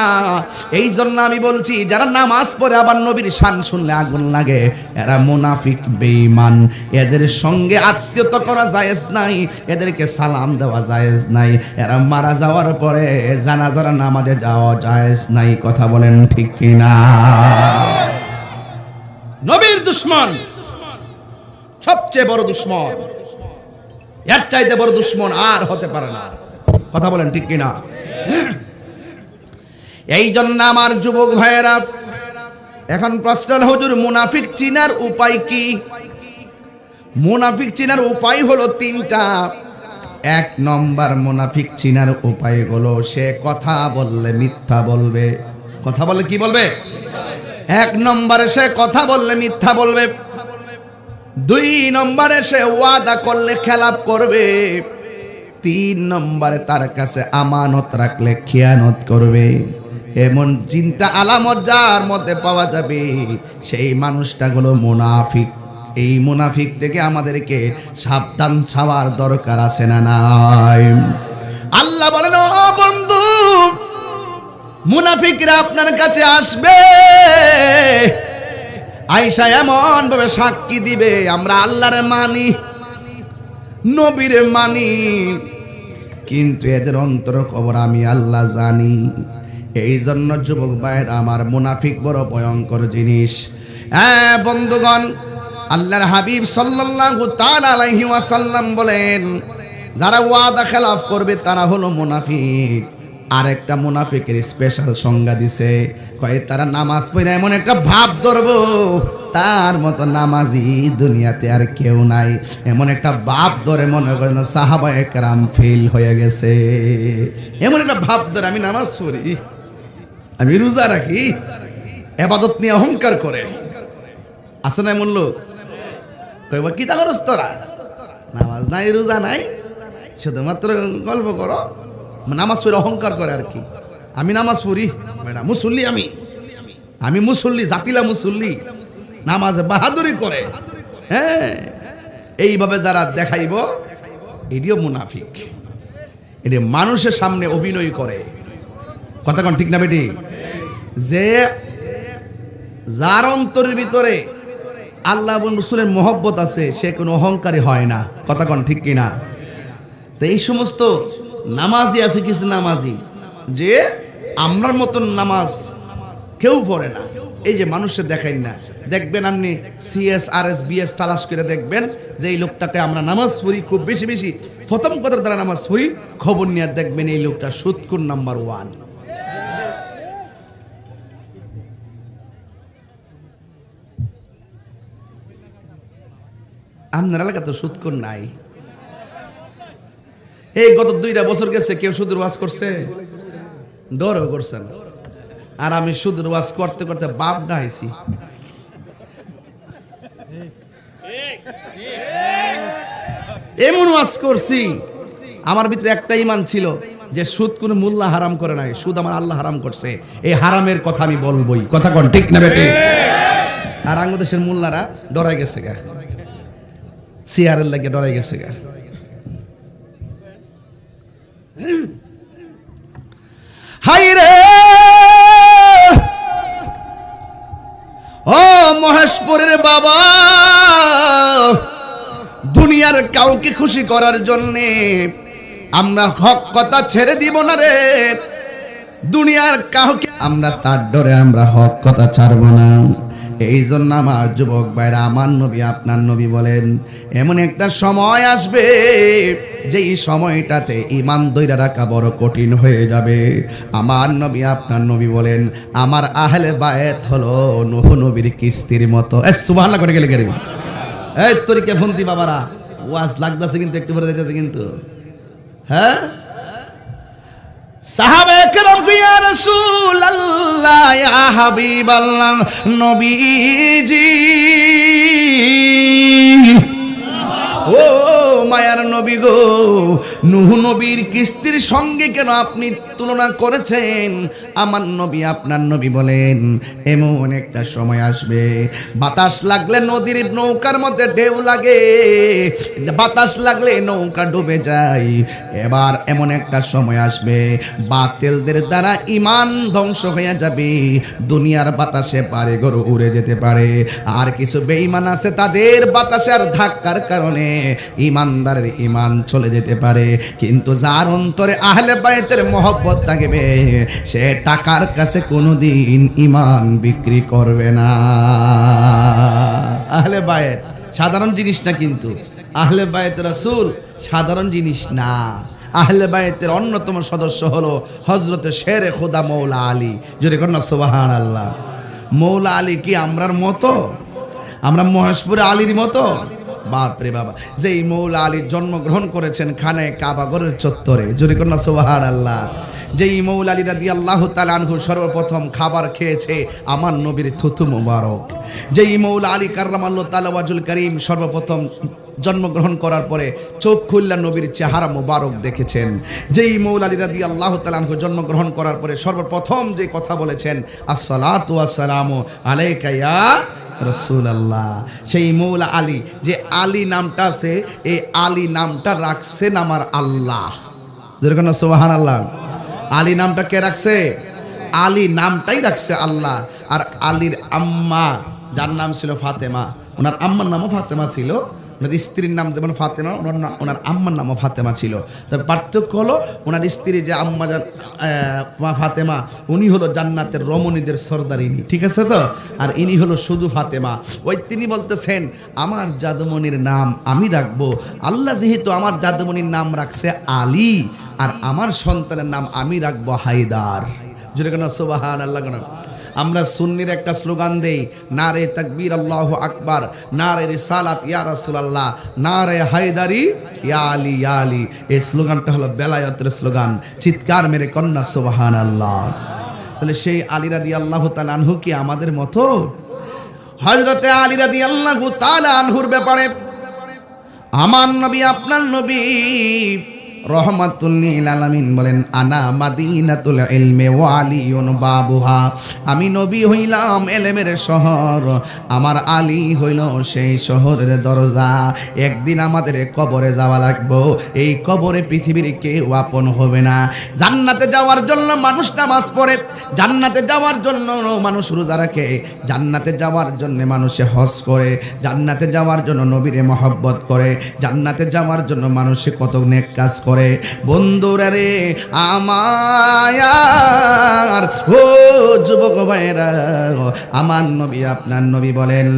এই জন্য আমি বলছি যারা নামাজ পড়ে আবার নবীর শান শুনলে আগুন লাগে এরা মুনাফিক বেঈমান এদের সঙ্গে আত্মীয়তা করা জায়েজ নাই এদেরকে সালাম দেওয়া জায়েজ নাই এরা মারা যাওয়ার পরে জানাজার নামাজে যাওয়া জায়েজ নাই কথা বলেন ঠিক কি না নবীর দুশমন সবচেয়ে বড় দুশমন এর চাইতে বড় দুশমন আর হতে পারে না কথা বলেন ঠিক কিনা এই জন্য আমার যুবক ভাইয়েরা এখন প্রশ্ন হুজুর মুনাফিক চিনার উপায় কি মুনাফিক চিনার উপায় হলো তিনটা এক নম্বর মুনাফিক চিনার উপায় হলো সে কথা বললে মিথ্যা বলবে কথা বললে কি বলবে এক নম্বরে সে কথা বললে মিথ্যা বলবে দুই নম্বরে সে ওয়াদা করলে খেলাপ করবে তিন নম্বরে তার কাছে আমানত রাখলে খেয়ানত করবে এমন চিন্তা আলামত যার মধ্যে পাওয়া যাবে সেই মানুষটা হলো মুনাফিক এই মুনাফিক থেকে আমাদেরকে সাবধান ছাওয়ার দরকার আছে না নাই আল্লাহ বলেন ও বন্ধু মুনাফিকরা আপনার কাছে আসবে আয়েশা এমন ভাবে সাক্ষী দিবে আমরা আল্লাহরে মানি নবীরে মানি কিন্তু এদের অন্তর খবর আমি আল্লাহ জানি এই জন্য যুবক ভাইরা আমার মুনাফিক বড় ভয়ঙ্কর জিনিস হ্যাঁ বন্ধুগণ আল্লাহর হাবিব সাল্লাল্লাহু তাআলা আলাইহি ওয়াসাল্লাম বলেন যারা ওয়াদা খেলাফ করবে তারা হলো মুনাফিক আরেকটা মুনাফিকের স্পেশাল সংজ্ঞা দিছে কয় তারা নামাজ পড়ে এমন একটা ভাব ধরবো তার মতো নামাজি দুনিয়াতে আর কেউ নাই এমন একটা ভাব ধরে মনে করেন সাহাবায়ে কেরাম ফেল হয়ে গেছে এমন একটা ভাব ধরে আমি নামাজ পড়ি আমি রোজা রাখি ইবাদত নিয়ে অহংকার করে আছে না এমন লোক কইবা কি তা করস তোরা নামাজ নাই রোজা নাই শুধুমাত্র গল্প করো নামাজ পড়ে অহংকার করে আর কি আমি নামাজ পড়ি মুসল্লি আমি মুসল্লি জাতিলা মুসল্লি নামাজে বাহাদুরি করে হ্যাঁ এইভাবে যারা দেখাইব এটিও মুনাফিক এটি মানুষের সামনে অভিনয় করে কথা কোন ঠিক না বেটি যে যার অন্তরের ভিতরে আল্লাহ এবং রাসূলের মহব্বত আছে সে কোনো অহংকারী হয় না কথা কোন ঠিক কিনা তো এই সমস্ত নামাজি আছে কিছু নামাজি যে আমরার মতন নামাজ কেউ পড়ে না এই যে মানুষের দেখাই না দেখবেন আপনি CSRS BS তালাশ করে দেখবেন যে এই লোকটাকে আমরা নামাজ পড়ি খুব বেশি বেশি প্রথম কথার দ্বারা নামাজ পড়ি খবর নিয়ে দেখবেন এই লোকটা সুদখোর নাম্বার 1 আপনার এলাকা তো সুদখোর নাই এই গত 2টা বছর গেছে কেউ সুদের ওয়াজ করছে ডরও করছে না আর আমি সুদের ওয়াজ করতে করতে বাপ ডাইছি এমন ওয়াজ করছি আমার ভিতরে একটা ঈমান ছিল যে সুদ কোন মোল্লা হারাম করে নাই সুদ আমার আল্লাহ হারাম করছে এই হারামের কথা আমি বলবোই কথা কোন ঠিক না বেটি আর বাংলাদেশের মোল্লারা ডরাই গেছে গা সিআরের লাগে ডরাই গেছে গা হাই রে ও মহেশপুরের বাবা দুনিয়ার কাউকে খুশি করার জন্যে আমরা হক কথা ছেড়ে দিব না রে, দুনিয়ার কাউকে আমরা তার ডরে আমরা হক কথা ছাড়ব না। এই জন্য আমার যুবক ভাইরা, আমার নবী আপনার নবী বলেন এমন একটা সময় আসবে যেই সময়টাতে ঈমান ধইরা রাখা বড় কঠিন হয়ে যাবে। আমার নবী আপনার নবী বলেন আমার আহলে বায়েত হলো নূহ নবীর কিস্তির মতো। সুবহানাল্লাহ করে গেলে গেলে এই তরিকা ফন্তি বাবারা ওয়াজ লাগতাছে কিন্তু একটু পরে যাইতেছে কিন্তু। হ্যাঁ, সাহাবায়ে কেরাম কি ইয়া রাসূলুল্লাহ ইয়া হাবিবাল্লাহ নবীজি, ও মায়ার নবী গো, নূহ নবীর কিস্তির সঙ্গে কেন আপনি তুলনা করেছেন? আমার নবী আপনার নবী বলেন এমন একটা সময় আসবে বাতাস লাগলে নদীর নৌকার মধ্যে ঢেউ লাগে, বাতাস লাগলে নৌকা ডুবে যায়। এবার এমন একটা সময় আসবে বাতিলদের দ্বারা ঈমান ধ্বংস হয়ে যাবে, দুনিয়ার বাতাসে পারে গরু উড়ে যেতে পারে। আর কিছু বেঈমান আছে তাদের বাতাসে আর ধাক্কার কারণে ঈমানদারের ঈমান চলে যেতে পারে। কিন্তু যার অন্তরে আহলে বায়তের মহব্বত থাকবে সে টাকার কাছে কোনোদিন ঈমান বিক্রি করবে না। আহলে বায়ত সাধারণ জিনিস না, কিন্তু আহলে বায়ত রাসূল সাধারণ জিনিস না। আহলে বায়তের অন্যতম সদস্য হলো হযরতে শেরে খোদা মৌলা আলী। জোরে কন্যা সুবহানাল্লাহ। মৌলা আলী কি আমরার মতো? আমরা মহেশপুরে আলীর মতো? বাপরে বাবা, যেই মৌলা আলী জন্মগ্রহণ করেছেন খানায়ে কাবা ঘরের চত্বরে। জোরে কন্যা সুবহানাল্লাহ। যেই মৌলা আলী রাদিয়াল্লাহু তাআলা আনহু সর্বপ্রথম খাবার খেয়েছে আমার নবীর থুতু মুবারক। যেই মৌলা আলী কাররামাল্লাহু তাআলা ওয়াজুল করিম সর্বপ্রথম জন্মগ্রহণ করার পরে চোখ খুললা নবীর চেহারা মুবারক দেখেছেন। যেই মৌলা আলী রাদিয়াল্লাহু তাআলা আনহু জন্মগ্রহণ করার পরে সর্বপ্রথম যে কথা বলেছেন আসসালাতু ওয়াসসালামু আলাইকা ইয়া রাসূলুল্লাহ। সেই মৌলা আলী, যে আলী নামটা আছে, এই আলী নামটা রাখছেন আমার আল্লাহ। যেরকম সুবহানাল্লাহ। আলী নামটা কে রাখছে? আলী নামটাই রাখছে আল্লাহ। আর আলীর আম্মা যার নাম ছিল ফাতেমা, ওনার আম্মার নামও ফাতেমা ছিল। ওনার স্ত্রীর নাম যেমন ফাতেমা, ওনার আম্মার নামও ফাতেমা ছিল। তবে পার্থক্য হলো ওনার স্ত্রী যে আম্মা ফাতেমা, উনি হলো জান্নাতের রমণীদের সর্দারিনী, ঠিক আছে তো? আর ইনি হলো শুধু ফাতেমা। ওই তিনি বলতেছেন আমার জাদুমণির নাম আমি রাখবো। আল্লাহ যেহেতু আমার জাদুমণির নাম রাখছে আলী, আর আমার সন্তানের নাম আমি রাখবো হায়দার। যেটা কেন সুবহানাল্লাহ। কেন আমরা সুন্নির একটা স্লোগান দেই, নারে তাকবীর আল্লাহু আকবার, নারে রিসালাত ইয়া রাসূলুল্লাহ, নারে হায়দারি ইয়া আলী ইয়া আলী। এই স্লোগানটা হলো বেলায়েতের স্লোগান। চিৎকার মেরে কন্যা সুবহানাল্লাহ। তাহলে সেই আলী রাদিয়াল্লাহু তাআলা আনহু কি আমাদের মতো? হযরতে আলী রাদিয়াল্লাহু তাআলা আনহুর ব্যাপারে আমার নবী আপনার নবী রহমাতুল লিল আলামিন বলেন আনা মাদিনাতুল ইলমি ওয়া আলিয়ুন বাবুহা। আমি নবী হইলাম ইলমের শহর, আমার আলী হইল সেই শহরের দরজা। একদিন আমাদের কবরে যাওয়া লাগবে, এই কবরে পৃথিবীর কেউ আপন হবে না। জান্নাতে যাওয়ার জন্য মানুষ নামাজ পড়ে, জান্নাতে যাওয়ার জন্য মানুষ রোজা রাখে, জান্নাতে যাওয়ার জন্য মানুষে হজ করে, জান্নাতে যাওয়ার জন্য নবীরে মহব্বত করে, জান্নাতে যাওয়ার জন্য মানুষে কত নেক কাজ করে। বন্ধুরা রে আমার, ও যুবক ভাইরা, আমার নবী আপনার নবী বলেন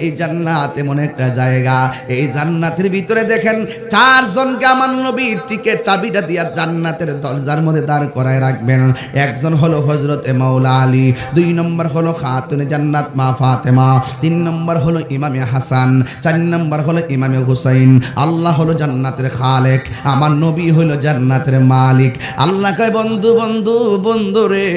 এই জান্নাত এমন একটা জায়গা, এই জান্নাতের ভিতরে দেখেন চারজনকে আমার নবী টিকেট চাবিটা দিয়া জান্নাতের দরজার মধ্যে দাঁড় করায় রাখবেন। একজন হলো হযরতে মাওলা আলী, 2 নম্বর হলো খাতুনে জান্নাত মা ফাতেমা, 3 নম্বর হলো ইমামে হাসান, 4 নম্বর হলো ইমামে হুসাইন। আল্লাহ হলো জান্নাতের খালেক, আমার নবী হলো জান্নাতের মালিক। আল্লাহ কয় বন্ধু বন্ধু বন্ধু রে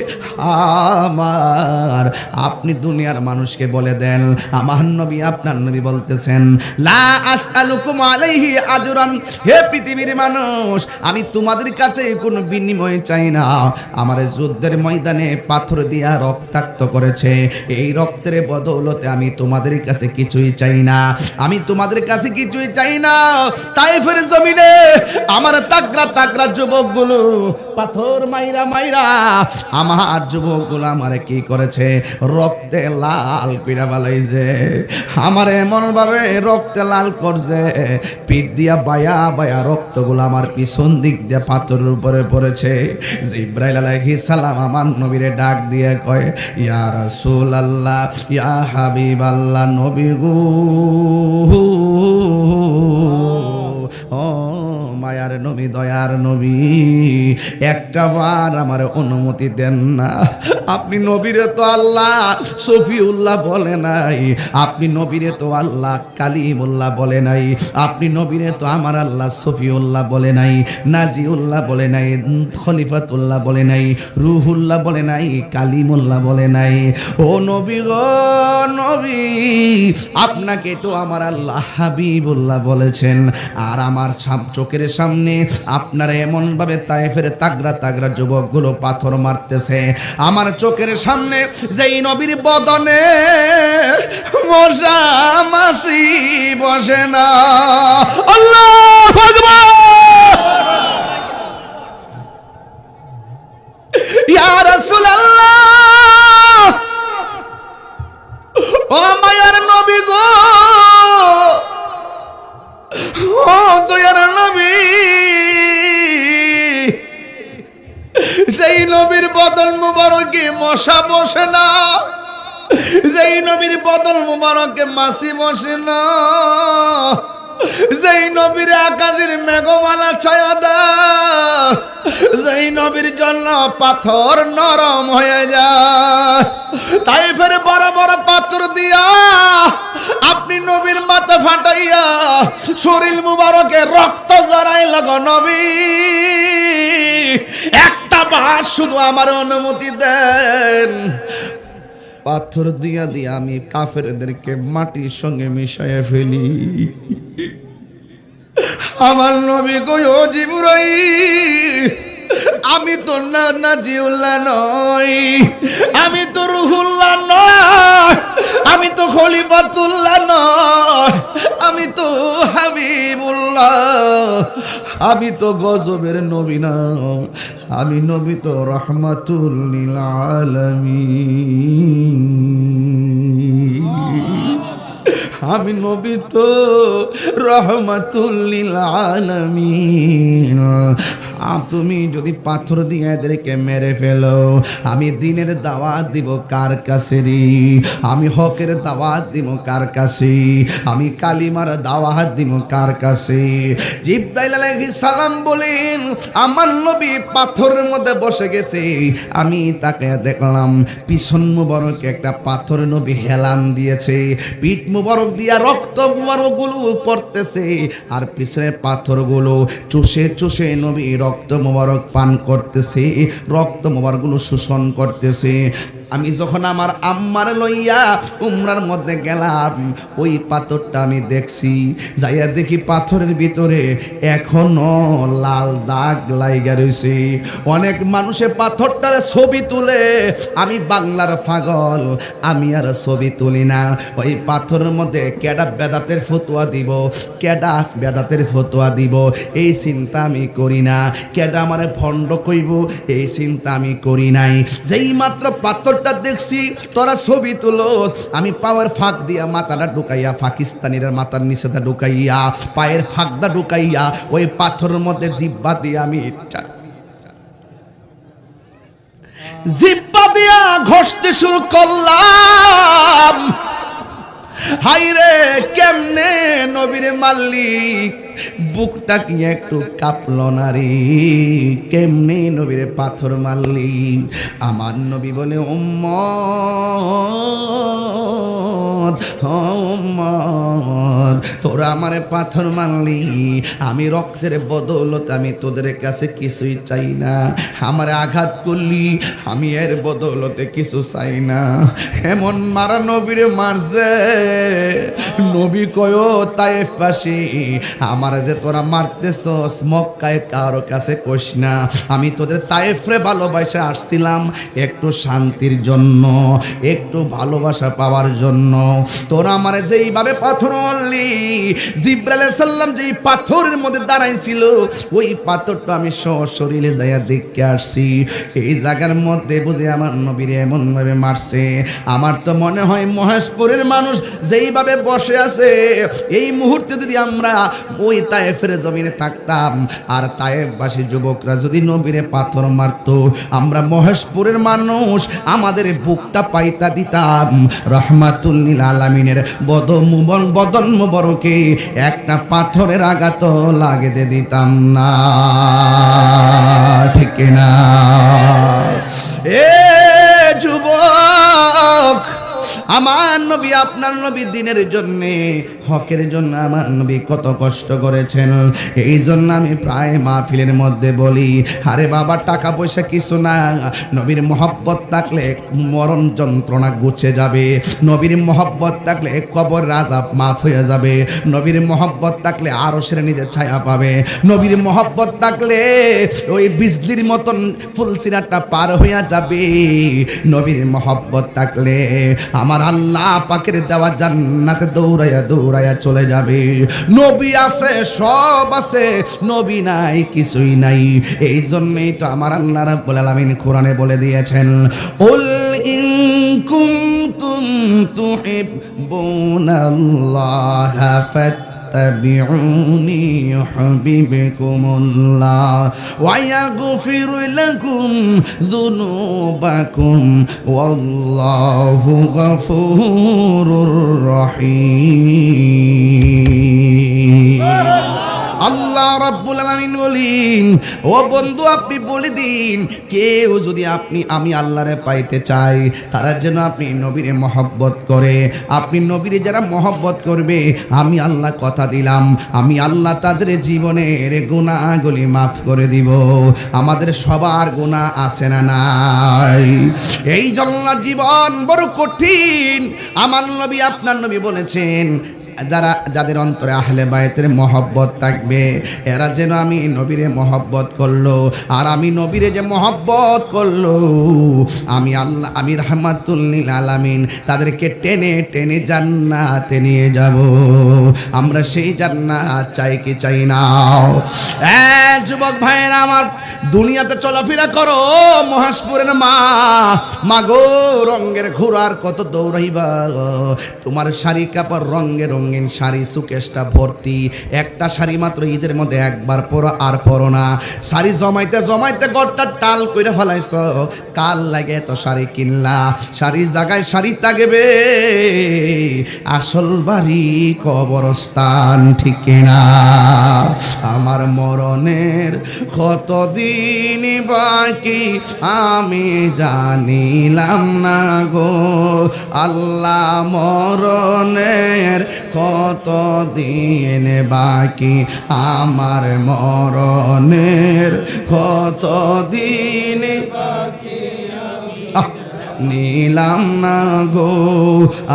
আমার, আপনি দুনিয়ার মানুষকে বলে দেন আমার নবী আপনার নবী বলতেছেন লা আসআলুকুম আলাইহি আজরান। হে পৃথিবীর মানুষ, আমি তোমাদের কাছে কোনো বিনিময় চাই না। আমার যুদ্ধের ময়দানে পাথর দিয়া রক্তাক্ত করেছে, এই রক্তের বদৌলতে আমি তোমাদের কাছে কিছুই চাই না, আমি তোমাদের কাছে কিছুই চাই না। তায়েফের জমিনে আমার তাগড়া তাগড়া যুবকগুলো পাথর মাইরা মাইরা আমার যুবকগুলো আমারে কি করেছে, রক্তে লাল কইরা বালাইছে। আমার এমন ভাবে রক্তে লাল করছে, পিঠ দিয়া বায়া বায়া রক্তগুলো আমার পিছন দিক দিয়ে পাথরের উপরে পড়েছে। জিব্রাইল আলাইহিস সালাম আমার নবীরে ডাক দিয়ে কয়, ইয়া রাসূলুল্লাহ, ইয়া হাবিবাল্লাহ, নবী গো, ও মায়ার নবী, দয়ার নবী, একটা বার আমার অনুমতি দেন না। আপনি নবীরে তো আল্লাহ সফিউল্লাহ বলে নাই, আপনি নবীরে তো আল্লাহ কালিমুল্লাহ বলে নাই, আপনি নবীরে তো আমার আল্লাহ সফিউল্লাহ বলে নাই, নাজিউল্লাহ বলে নাই, খলিফাতুল্লাহ বলে নাই, রুহুল্লাহ বলে নাই, কালিমুল্লাহ বলে নাই। ও নবী গো নবী, আপনাকে তো আমার আল্লাহ হাবিবুল্লাহ বলেছেন। আর আমার চোখের সামনে আপনারা এমন ভাবে তায়েফের তাগড়া তাগড়া যুবকগুলো পাথর মারতেছে, আমার চোখের সামনে যেই নবীর বদনে মশা মাছি বসে না। আল্লাহু আকবার, ইয়া রাসূলুল্লাহ, ও মায়ার নবী গো, ও দয়ার নবী, যেই নবীর বদন মুবারকে মশা বসে না, যেই নবীর বদন মুবারকে মাছি বসে না, যেই নবীর আকাশের মেঘমালা ছায়া দেয়, যেই নবীর জন্য পাথর নরম হয়ে যায়, তাইফের বড় বড় পাথর দিয়া আপনি নবীর মাথা ফাটাইয়া শরীর মুবারকে রক্ত জড়াইল গো নবী, একটা বার শুধু আমার অনুমতি দেন, পাথর দিয়া দিয়া আমি কাফেরদেরকে মাটির সঙ্গে মিশাইয়া ফেলি। আমার নবী কই, ও জিবরাইল, আমি তো নাজিউল্লাহ নই, আমি তো রুহুল্লাহ নয়, আমি তো খলিফাতুল্লাহ নয়, আমি তো হাবিবুল্লাহ, আমি তো গজবের নবী না, আমি নবী তো রাহমাতুল লিল আলামিন, আমি নবী তো রহমাতুল লিল আলামিন। তুমি যদি পাথর দিয়ে এদেরকে মেরে ফেলো, আমি দিনের দাওয়াত দিব কার কাছে রে, আমি হকের দাওয়াত দিব কার কাছে, আমি কালিমার দাওয়াত দিব কার কাছে। জিবরাইল আলাইহিস সালাম বলেন, আমার নবী পাথরের মধ্যে বসে গেছে, আমি তাকে দেখলাম পিছন মুবারকে একটা পাথর নবী হেলান দিয়েছে, পিঠ মুবারক দিয়া রক্ত মুবারক গুলো পড়তেছে, আর পিছনের পাথরগুলো চুষে চুষে নবী রক্ত মুবারক পান করতেছে, রক্ত মুবারক গুলো শোষণ করতেছে। আমি যখন আমার আম্মার লইয়া উমরার মধ্যে গেলাম, ওই পাথরটা আমি দেখছি, যাইয়া দেখি পাথরের ভিতরে এখনো লাল দাগ লাইগা রইছে। অনেক মানুষে পাথরটার ছবি তুলে, আমি বাংলার পাগল, আমি আর ছবি তুলি না। ওই পাথরের মধ্যে কেডা বেদাতের ফতোয়া দিব, কেডা বেদাতের ফতোয়া দিব, এই চিন্তা আমি করি না, কেডা আমারে ভণ্ড কইব, এই চিন্তা আমি করি নাই। যেই মাত্র পাথর দেখছি তোরা ছবি তুলোস, আমি পাওয়ার ফাঁক দিয়া মাথাটা ঢুকাইয়া, পাকিস্তানির মাথার নিচেটা ঢুকাইয়া, পায়ের ফাঁকটা ঢুকাইয়া ওই পাথরের মধ্যে জিব্বা দিয়া আমি জিব্বা দিয়া ঘষতে শুরু করলাম। হাইরে কেমনে নবীরে মালিক, বুকটা কি একটু কাঁপলো না রে, কেমনে নবীরে পাথর মারলি। আমার নবী বলে, উম্মত উম্মত, তোরা আমারে পাথর মারলি, আমি রক্তের বদৌলত আমি তোদের কাছে কিছুই চাই না, আমারে আঘাত করলি, আমি এর বদৌলতে কিছু চাই না। এমন মারা নবীরে মারছে, নবী কয় তায়েফবাসী, আমার যে তোরা মারতেছস মক্কায় কারো কাছে কইস না, আমি তোদের তায়েফরে ভালোবাসা আসছিলাম একটু শান্তির জন্য, একটু ভালোবাসা পাওয়ার জন্য। তোরা আমারে যেইভাবে পাথর মারলি, জিবরাইল আলাইহিস সালাম যেই পাথরের মধ্যে দাঁড়াইছিল ওই পাথরটা আমি সশরীরে যাইয়া দেখে আসছি। এই জায়গার মধ্যে বুঝে আমার নবীরে এমন ভাবে মারছে, আমার তো মনে হয় মহেশপুরের মানুষ যেইভাবে বসে আছে এই মুহূর্তে যদি আমরা ওই তায়েফের জমিনে থাকতাম আর তায়েফবাসী যুবকরা যদি নবীরে পাথর মারতো, আমরা মহেশপুরের মানুষ আমাদের বুকটা পাইতা দিতাম। রাহমাতুল লিল আলামিনের বদন মুবারকে একটা পাথরের আঘাত লাগতে দিতাম না, ঠিক না? এ যুবক, আমার নবী আপনার নবী দিনের জন্য হকের জন্য আমার নবী কত কষ্ট করেছেন। এই জন্য আমি প্রায় মাহফিলের মধ্যে বলি, আরে বাবা টাকা পয়সা কিছু না, নবীর মহব্বত থাকলে মরণ যন্ত্রণা গুছে যাবে, নবীর মহব্বত থাকলে কবর আযাব মাফ হয়ে যাবে, নবীর মহব্বত থাকলে আরশের নিচে ছায়া পাবে, নবীর মহব্বত থাকলে ওই বিজলির মতন ফুলসিরাটা পার হইয়া যাবে, নবীর মহব্বত থাকলে আমার আল্লাহ পাকের দেওয়া জান্নাতে দৌড়াইয়া দৌড়াইয়া চলে যাবে। নবী আছে, সব আছে, নবী নাই কিছুই নাই। এই জন্যই তো আমার আল্লাহ রাব্বুল আলামিন কোরআনে বলে দিয়েছেন, উল ইন কুনতুম তুহিব্বুনাল্লাহা ফাত্তাবিউনি ইউহিব্বুকুমুল্লাহ ওয়া ইয়াগফির লাকুম যুনুবাকুম ওয়াল্লাহু গফুরুর রহিম। আল্লাহ রাব্বুল আলামিন বলেন, ও বন্ধু আপনি বলে দিন, কেউ যদি আমি আল্লাহরে পাইতে চাই তারা যেন আপনি নবীরে মহব্বত করে। আপনি নবীরে যারা মহব্বত করবে আমি আল্লাহ কথা দিলাম, আমি আল্লাহ তাদের জীবনের গুনাহগুলি মাফ করে দিব। আমাদের সবার গুনাহ আছে না নাই? এই জন্য জীবন বড় কঠিন। আমার নবী আপনার নবী বলেছেন, যাদের অন্তরে আহলে বায়তের মহব্বত থাকবে এরা যেন আমি নবীরে মহব্বত করলো, আর আমি নবীরে যে মহব্বত করলো আমি আল্লাহ, আমি রাহমাতুল লিল আলামিন তাদেরকে টেনে টেনে জান্নাতে নিয়ে যাব। আমরা সেই জান্নাত চাই কি চাই না? যুবক ভাইয়েরা আমার, দুনিয়াতে চলাফেরা করো মহেশপুরের মা গো, রঙের ঘোড়ার কত দৌড়াইবা, তোমার শাড়ি কাপড় রঙে রঙিন শাড়ি সুকেশটা ভর্তি, একটা শাড়ি মাত্র ঈদের মধ্যে একবার পরো আর পরো না, শাড়ি জমাইতে জমাইতে গড়টা টাল কইরা ফেলাইছ, কাল লাগে তো শাড়ি কিনলা, শাড়ি জায়গায় শাড়ি তাগেবে, আসল বাড়ি কবরস্থান, ঠিক না? আমার মরণের কতদিন বাকি আমি জানিলাম না গো আল্লাহ, মরণের কতদিন বাকি আমার, মরণের কতদিন বাকি নিলাম না গো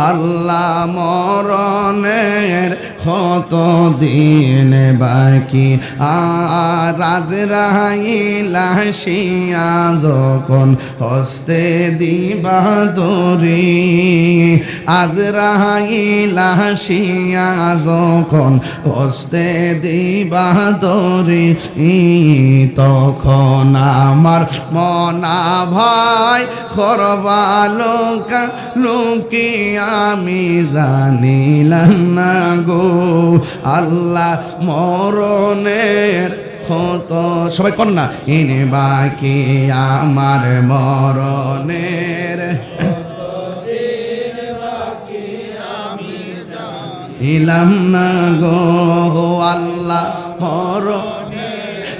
আল্লাহ, মরণের কতদিন বাকি। আর আজরাইল আসিয়া যখন হস্তে দিবা দরি, আজরাইল আসিয়া যখন হস্তে দিবা দরি, তখন আমার মনা ভাই করবা লোকা লোকে আমি জানিলাম না গো আল্লাহ, মরণের কত, সবাই কর না, এনে বাকি আমার মরণের জানিলাম না গো আল্লাহ,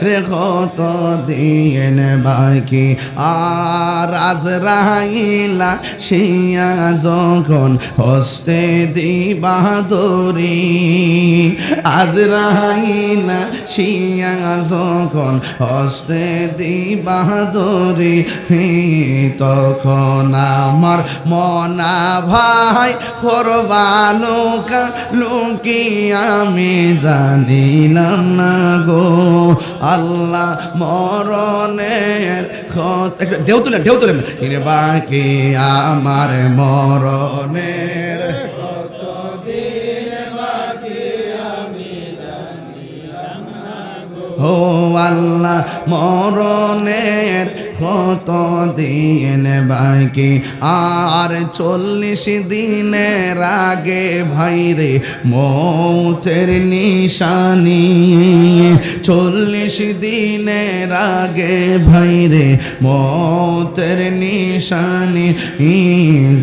রে কত দিন বাকি। আর আজরাইলা শিয়া যখন হস্তে দিবা দরি, আজরাইলা শিয়া যখন হস্তে দিবা দরি, তখন আমার মনা ভাই করবা লোকা লোকি আমি জানিলাম না গো আল্লাহ, মরণের ঢেউ তুলেন বাকি আমার মরণের ও আল্লাহ মরণের কত দিন বাকি আর 40 দিনের আগে ভাইরে মৌতের নিশানি 40 দিনের আগে ভাইরে মৌতের নিশানি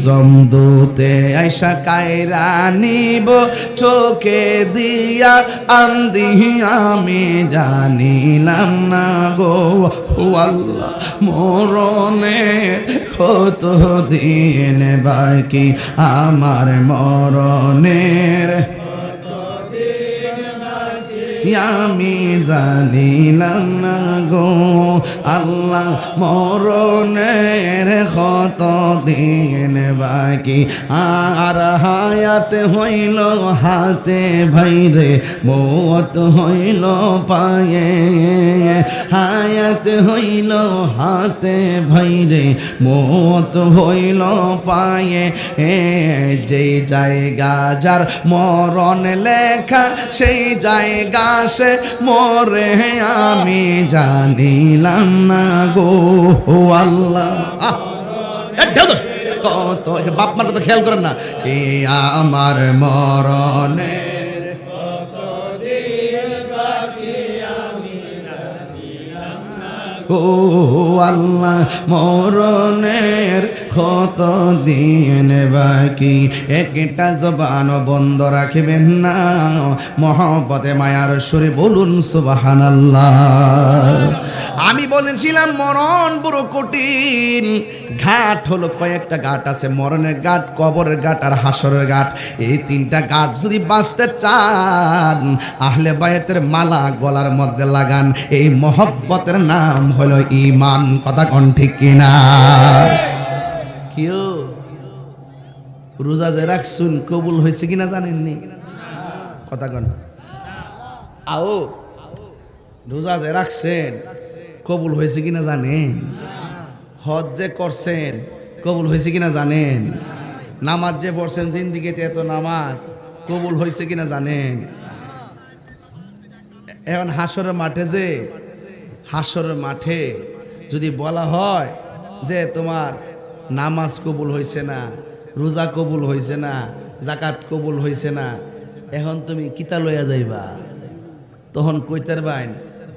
জমদূতে আয়সা কায়রা নিব চোখে দিয়া আন্দি আমি জানিলাম না গো আল্লাহ মরণের কত দিন বাকি আমার মরণের আমি জানিলাম না গো আল্লাহ মরণের কত দিন বাকি আর হায়াত হইল হাতে ভাইরে মৌত হইল পায়ে হায়াত হইল হাতে ভাইরে মৌত হইল পায়ে যে জায়গা যার মরণ লেখা সেই জায়গা সে মরে আমি জানিলাম না গো আল্লাহ কত বাপ মার তো খেয়াল করেন না এ আমার মরণের ও আল্লাহ মরণের কত দিন বাকি একটা জবান বন্ধ রাখবেন না মহব্বতে মায়ার সুরে বলুন সুবহানাল্লাহ আমি বলেছিলাম মরণ বড় কঠিন ঘাট হলো কয়েকটা ঘাট আছে মরণের ঘাট কবরের ঘাট আর হাসরের ঘাট এই 3টা ঘাট যদি বাঁচতে চান আহলে বায়াতের মালা গলার মধ্যে লাগান এই মহব্বতের নাম হলো ঈমান কথা কোন ঠিক কিনা কিও রোজা যে রাখছুন কবুল হয়েছে কিনা জানেননি কথা কোন আও রোজা যে রাখছেন কবুল হয়েছে কিনা জানেন হজ যে করছেন কবুল হয়েছে কিনা জানেন নামাজ যে পড়ছেন জিন্দিগিতে এত নামাজ কবুল হয়েছে কিনা জানেন এখন হাসরের মাঠে যদি বলা হয় যে তোমার নামাজ কবুল হয়েছে না রোজা কবুল হয়েছে না জাকাত কবুল হয়েছে না এখন তুমি কিতা লইয়া যাইবা তখন কইতার বাইন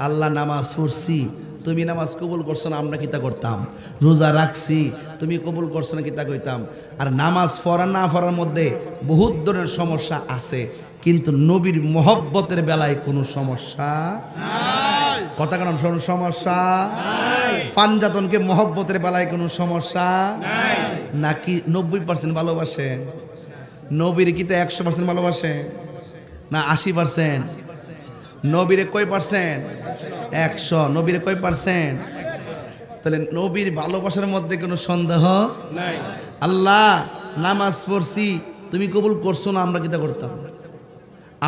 আল্লাহ নামাজ পড়ছি তুমি নামাজ কবুল করছো না আমরা কিতা করতাম রোজা রাখছি তুমি কবুল করছো না কিতা কইতাম আর নামাজ পড়া না পড়ার মধ্যে বহুত ধরনের সমস্যা আছে কিন্তু নবীর মহব্বতের বেলায় কোনো সমস্যা নাই কথা কারণ সমস্যা নাই পাঞ্জাতনকে মহব্বতের বেলায় কোনো সমস্যা নাই নাকি 90% ভালোবাসেন নবীর কি তো 100% ভালোবাসেন না 80% নবীরে কয় পার্সেন্ট 100 নবীরে কয় পার্সেন্ট তাহলে নবীর ভালোবাসার মধ্যে কোনো সন্দেহ নাই আল্লাহ নামাজ পড়ছি তুমি কবুল করছো না আমরা কিতা করতাম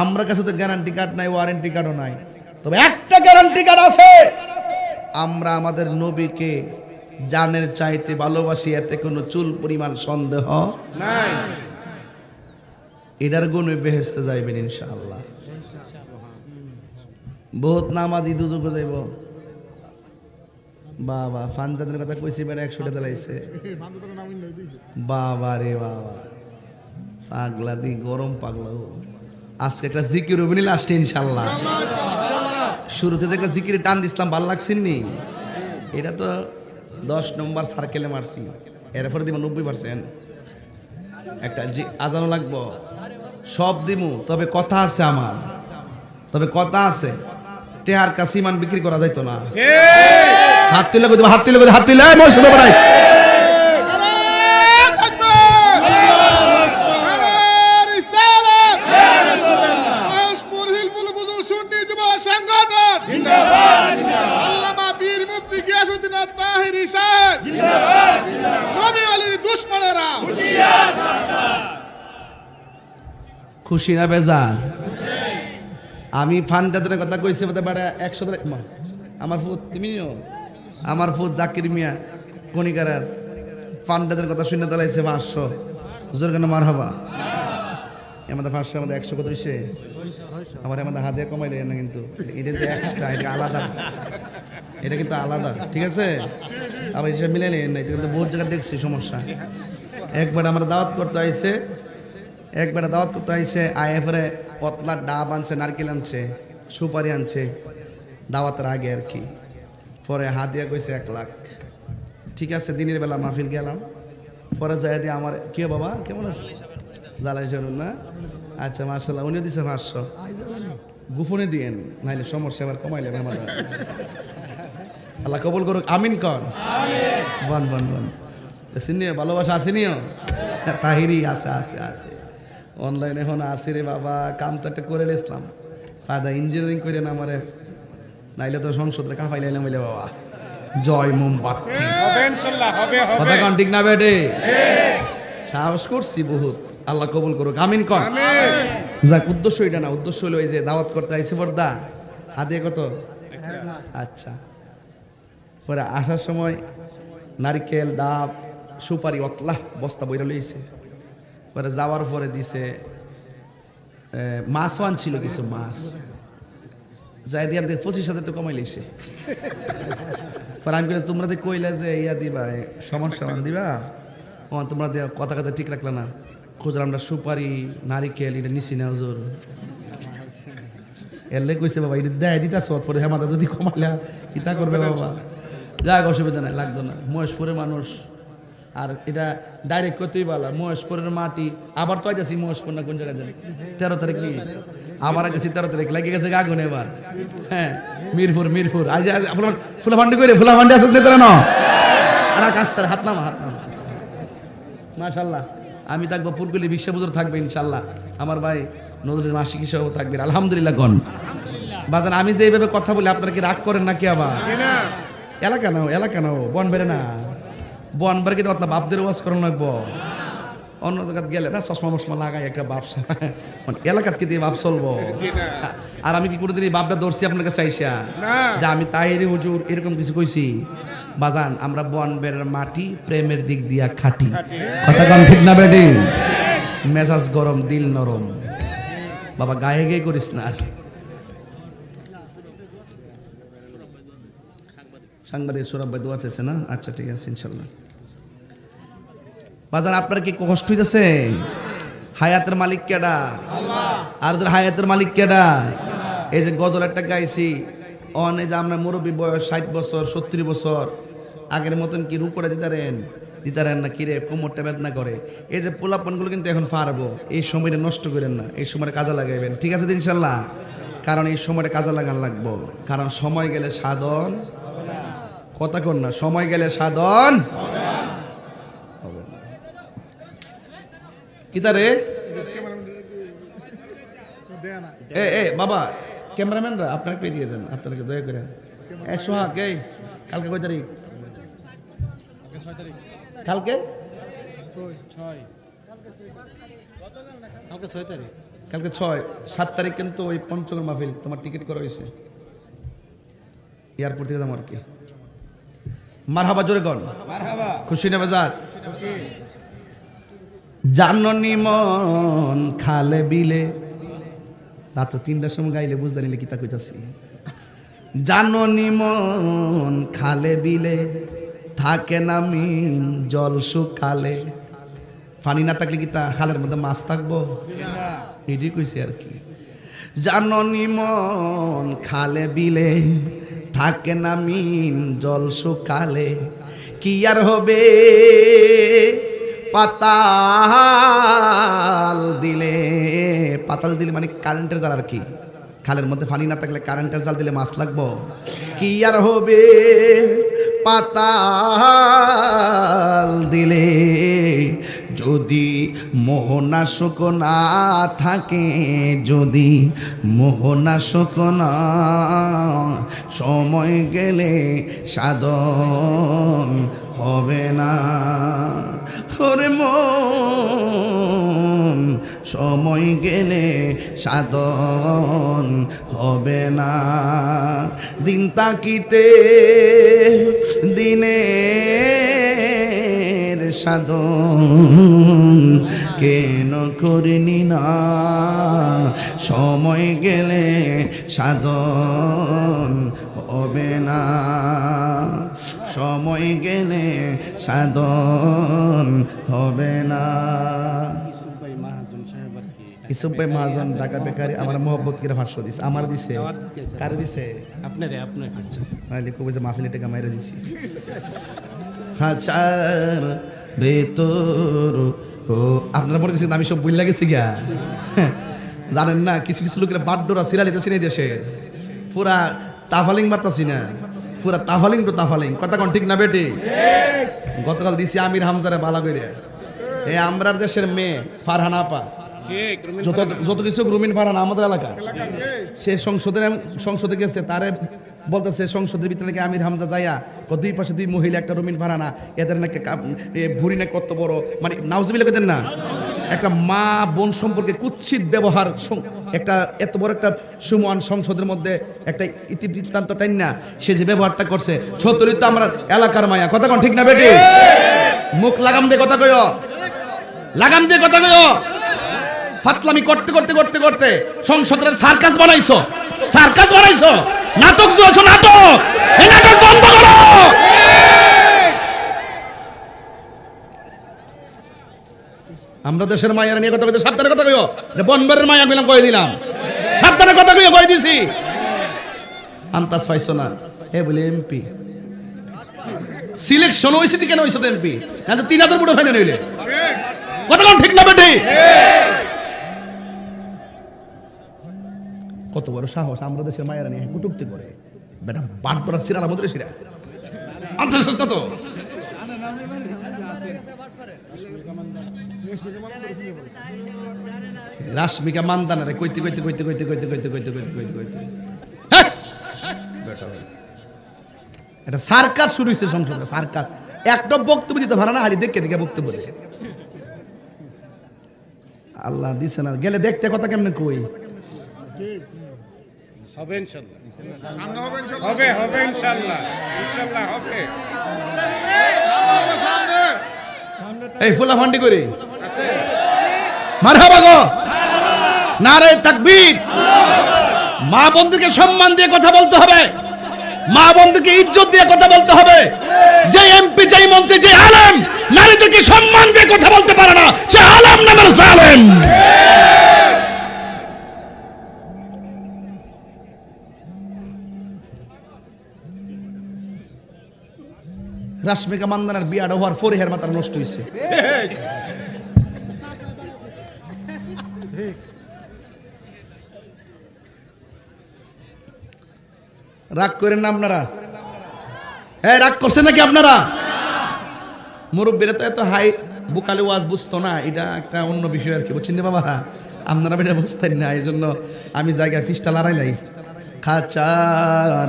আমরা কাছে তো গ্যারান্টি কার্ড নাই ওয়ারেন্টি কার্ডও নাই তবে একটা গ্যারান্টি কার্ড আছে আমরা আমাদের নবীকে জানের চাইতে ভালোবাসি এতে কোনো চুল পরিমাণ সন্দেহ নাই এটার গুণে বেহেশতে যাইবেন ইনশাআল্লাহ বহুত নামাজি দুজকে যাইব বাবা ফানজাদের কথা কইছি বেড়া 100 টাকা লাইছে বাবা রে বাবা পাগলা দি গরম পাগলা আজকে একটা জিকির হবে লাস্টে ইনশাআল্লাহ শুরুতে যে একটা জিকিরে টান দিছিলাম ভালো লাগছেন নি এটা তো 10 নম্বর সার্কেলে মারছি এরপরে দিব 90% একটা আজানও লাগবো সব দিমু তবে কথা আছে আমার তবে কথা আছে টেহার কাসিমান বিক্রি করা যাইতো না হাত তুলে হাত তুলে মৌসুমে বাড়াই খুশি না বেজার আমি ফান্ডাদের কথা কইছি বেড়া 100 টাকা আমার ফুট তুমিও আমার ফুট জাকির মিয়া কণিকারার ফান্ডাদের কথা শুনে দাঁড়াইছে 500 জোর কেন মারহাবা আমাদের 500 আমাদের 100 কত হইছে আমার আমাদের হাতে কমাইলে না কিন্তু এটা যে এক্সট্রা এটা আলাদা এটা কিন্তু আলাদা ঠিক আছে আবার হিসাব মিলাইলে না এটা কিন্তু বহুত জায়গা দেখছি সমস্যা একবার আমরা দাওয়াত করতে আইছে আইএফরে পতলা ডাব আনছে নারকেল আনছে সুপারি আনছে দাওয়াতের আগে আর কি পরে হাত দিয়া কইছে 1 লাখ ঠিক আছে দিনের বেলা মাহফিল গেলাম পরে যাই দিয়ে আমার কি বাবা কেমন আছে জালাই জরুল না আচ্ছা মাশাআল্লাহ উনি দিছে 500 গুফনে দিয়েন নাইলে সমস্যা আবার কমাইলেন আমাদের আল্লাহ কবুল করুক আমিন কর আমিন বন সিনিয়র ভালোবাসা আসেনিও তাহিরি আছে অনলাইনে এখন আসি রে বাবা কাম তো একটা করে ইসলাম ফায়দা ইঞ্জিনিয়ারিং করে না আমারে নাইলে তো সংসদে কাফাই লাইলাম বলে বাবা জয় মোমবাতি হবে ইনশাআল্লাহ হবে কথা কোন ঠিক না বেটে সাহস করছি বহুত আল্লাহ কবুল করুক আমিন কর আমিন যাক উদ্দেশ্য এটা না উদ্দেশ্য হলো এই যে দাওয়াত করতে আইছে বর্দা হাতে কত আচ্ছা পরে আসার সময় নারকেল ডাব সুপারি অতলা বস্তা বইরা লইছে পরে যাওয়ার পরে দিছে মাছ আনছিল কিছু মাছ যাই দিয়ে 25,000 টাকা কমাই লইছে পরে আমি বললাম তোমরা কইলা যে ইয়া দিবা সমস্যা দিবা তোমরা কথা ঠিক রাখলা না খুঁজলাম আমরা সুপারি নারিকেল এটা নিছি না হুজুর এলে কইছে বাবা এটা দেয় দিতাছ পরে হেমাদা যদি কমাইলা কিতা করবে বাবা যাক অসুবিধা নাই লাগতো না মহেশপুরের মানুষ আর এটা ডাইরেক্ট করতেই বলা মহেশপুরের মাটি আবার তো আইতাছি মহেশপুর না কোন জায়গায় জানি 13 তারিখ নিয়ে আবার আইতাছি 13 তারিখ লাগে গেছে আগুন এবার হ্যাঁ মিরপুর আজ ফুলাফান্ডি করে ফুলাফান্ডি আসতে দিতে না আর কাস্তার হাত নামা মাশাআল্লাহ আমি থাকবো পুরকুলি বিশ্ববুজুর থাকবে ইনশাআল্লাহ আমার ভাই নজরুল মাসিক হিসাবেও থাকবেন আলহামদুলিল্লাহ গণ বাজান আমি যে এইভাবে কথা বলি আপনারা কি রাগ করেন নাকি আবার এলাকা নাও বন বেড়ে না বন বেড়ে কিন্তু আপনার বাপদের ওয়াজ করেন লাগবো অন্য জায়গায় গেলে না চশমা মশমা লাগাই একটা বাপসা এলাকাত কি দিয়ে বাপ চলবো আর আমি কি কোনোদিন এই বাপটা ধরছি আপনার কাছে আইসা যে আমি তাইরে হুজুর এরকম কিছু কইছি বাজান আমরা বন বেড়ের মাটি প্রেমের দিক দিয়া খাটি কথা কম ঠিক না বেটি মেজাজ গরম দিল নরম বাবা গায়ে গায়ে করিস না সাংবাদিক সৌরভ ভাই দোয়া চাইছে না আচ্ছা ঠিক আছে ইনশাল্লাহ বাজার আপনার কি কষ্ট হইতেছে হায়াতের মালিক কেডা আর হায়াতের মালিক কেডা এই যে গজল একটা গাইছি অনে যে আমরা মুরব্বী বয়স 60 বছর 70 বছর আগের মতন কি রু করে দিতারেন না কিরে কোমরটা বেদনা করে এই যে পোলাপনগুলো কিন্তু এখন পারবো এই সময়টা নষ্ট করেন না এই সময়টা কাজে লাগাইবেন ঠিক আছে ইনশাল্লাহ কারণ এই সময়টা কাজে লাগান লাগবো কারণ সময় গেলে সাধন কথা কর না সময় গেলে সাধন হবে না কিতারে এ বাবা ক্যামেরাম্যানরা আপনাকে পেয়ে দিয়ে যান আপনাকে দয়া করে সোহাগ এই কালকে কয় তারিখ কালকে 7 তারিখ কিন্তু ওই পঞ্চগড় মাহফিল তোমার টিকিট করা হয়েছে এয়ারপোর্ট থেকে যাবো আর কি মারহাবা জোরে গণ খুশি না বাজার জাননি মন খালে বিলে রাত 3টার সময় গাইলে বুঝতে নিলে কিতা কইতাছি জাননি মন খালে বিলে থাকে না মিন জল শুকালে পানি না থাকলে কি তা খালের মধ্যে মাছ থাকবো এটাই কইছি আর কি জাননি মন খালে বিলে থাকে না মিন জল শুকালে কি আর হবে পাতাল দিলে মানে কারেন্টের জাল আর কি খালের মধ্যে পানি না থাকলে কারেন্টের জাল দিলে মাছ লাগবো কি আর হবে পাতাল দিলে যদি মোহনাশক না থাকে যদি মোহনাশক না সময় গেলে সাধন হবে না ওরে মন সময় গেলে সাধন হবে না দিন তাকিতে দিনের সাধন কেন করিনি না, সময় গেলে সাধন হবে না, সময় গেলে সাধন হবে না। ইসুফ ভাই মহাজন ঢাকা বেকারি আমার মোহব্বত করে ভাষ্য দিছে, আমার দিছে, কারে দিছে? আপনারে। আচ্ছা নাইলে কবে যে মাহফিলে টাকা মাইরা দিছি। খাঁচার ভেতর ও আপনারা মনে করছেন আমি সব বই লাগেছি গিয়া, জানেন না কিছু কিছু লোকের বাড্ডোরা সিরালিতেছি না দেশে, পুরা তাফালিং মারতাছি না, পুরা তাফালিং তো তাফালিং, কথা কোন ঠিক না বেটি? গতকাল দিছি আমির হামজারে বালা করে, এই আমরার দেশের মেয়ে ফারহানা আপা, যত কিছু রুমিন ফারহানা আমাদের এলাকা, সে সংসদে গেছে, তারে বলতেছে সংসদের ভিতরে নাকি আমির হামজা যাইয়া দুই পাশে দুই মহিলা একটা রুমিন ফারহানা, এদের নাকি ভুরি নাকি কত বড়, মানে নাউজুবিল্লাহ কেন না, একটা মা বোন সম্পর্কে কুৎসিত ব্যবহার, একটা এত বড় একটা সুমহান সংসদের মধ্যে একটা ইতিবৃত্তান্ত টাইন না সে যে ব্যবহারটা করছে, সত্যি তো আমার এলাকার মায়া, কথা কোন ঠিক না বেটি? মুখ লাগাম দিয়ে কথা কইও, লাগাম দিয়ে কথা কইও। ফাতলামি করতে করতে করতে করতে সংসদের সার্কাস বানাইছো, সার্কাস বানাইছো, নাটক জুয়াছো, নাটক, এই নাটক বন্ধ করো। আমরা দেশের মায়ের নিয়ে কথা কইতে সাবধানে কথা কইও, বনবারের মায়া কইলাম কই দিলাম, সাবধানে কথা কইও কই দিছি। আন্তাজ পাইছো না এ বলে এমপি সিলেকশন হইছে কেন হইছো এমপি, না তো 3000 বুড়ো ফাইনাল হইলে, কথা কোন ঠিক না বেটি? কত বড় সাহস আমরা দেশের মায়েরা নিয়ে কুটুক্তি করে, বেটা বাট পড়া সিরালা বদলে সিরা আন্তর্জাতিক তো রাশমিকা মানদানারে কইতে কইতে কইতে কইতে কইতে কইতে কইতে কইতে কইতে কইতে এটা সার্কাস শুরু হয়েছে সংসদে, সার্কাস। একটা বক্তব্য দিতে পারে না, খালি দেখে দেখে বক্তব্য দেয়। আল্লাহ দিছে না, গেলে দেখতে কথা কেমনে কই
হবে ইনশাআল্লাহ, হবে হবে ইনশাআল্লাহ, ইনশাআল্লাহ হবে।
এই ফুলা ফান্ডি করি মারহাবা গো, নারে তাকবীর। মা বন্ধুকে সম্মান দিয়ে কথা বলতে হবে, মা বন্ধুকে ইজ্জত দিয়ে কথা বলতে হবে। যে এমপি, যে মন্ত্রী, যে আলেম নারীদেরকে সম্মান দিয়ে কথা বলতে পারে না, সে আলেম নামের জালেম। রাশমিকা মান্দানার বিয়াটা হওয়ার পরে হের মাথার নষ্ট হয়েছে। রাগ করেন না আপনারা, হ্যাঁ রাগ করছেন নাকি আপনারা? মুরব্বীরা তো এত হাই বুকালে ওয়াজ বুঝতো না, এটা একটা অন্য বিষয় আর কি, বুঝছেন বাবা, আপনারা এটা বুঝতেন না, এই জন্য আমি জায়গায় ফিসটা লড়াইলাই। খাঁচার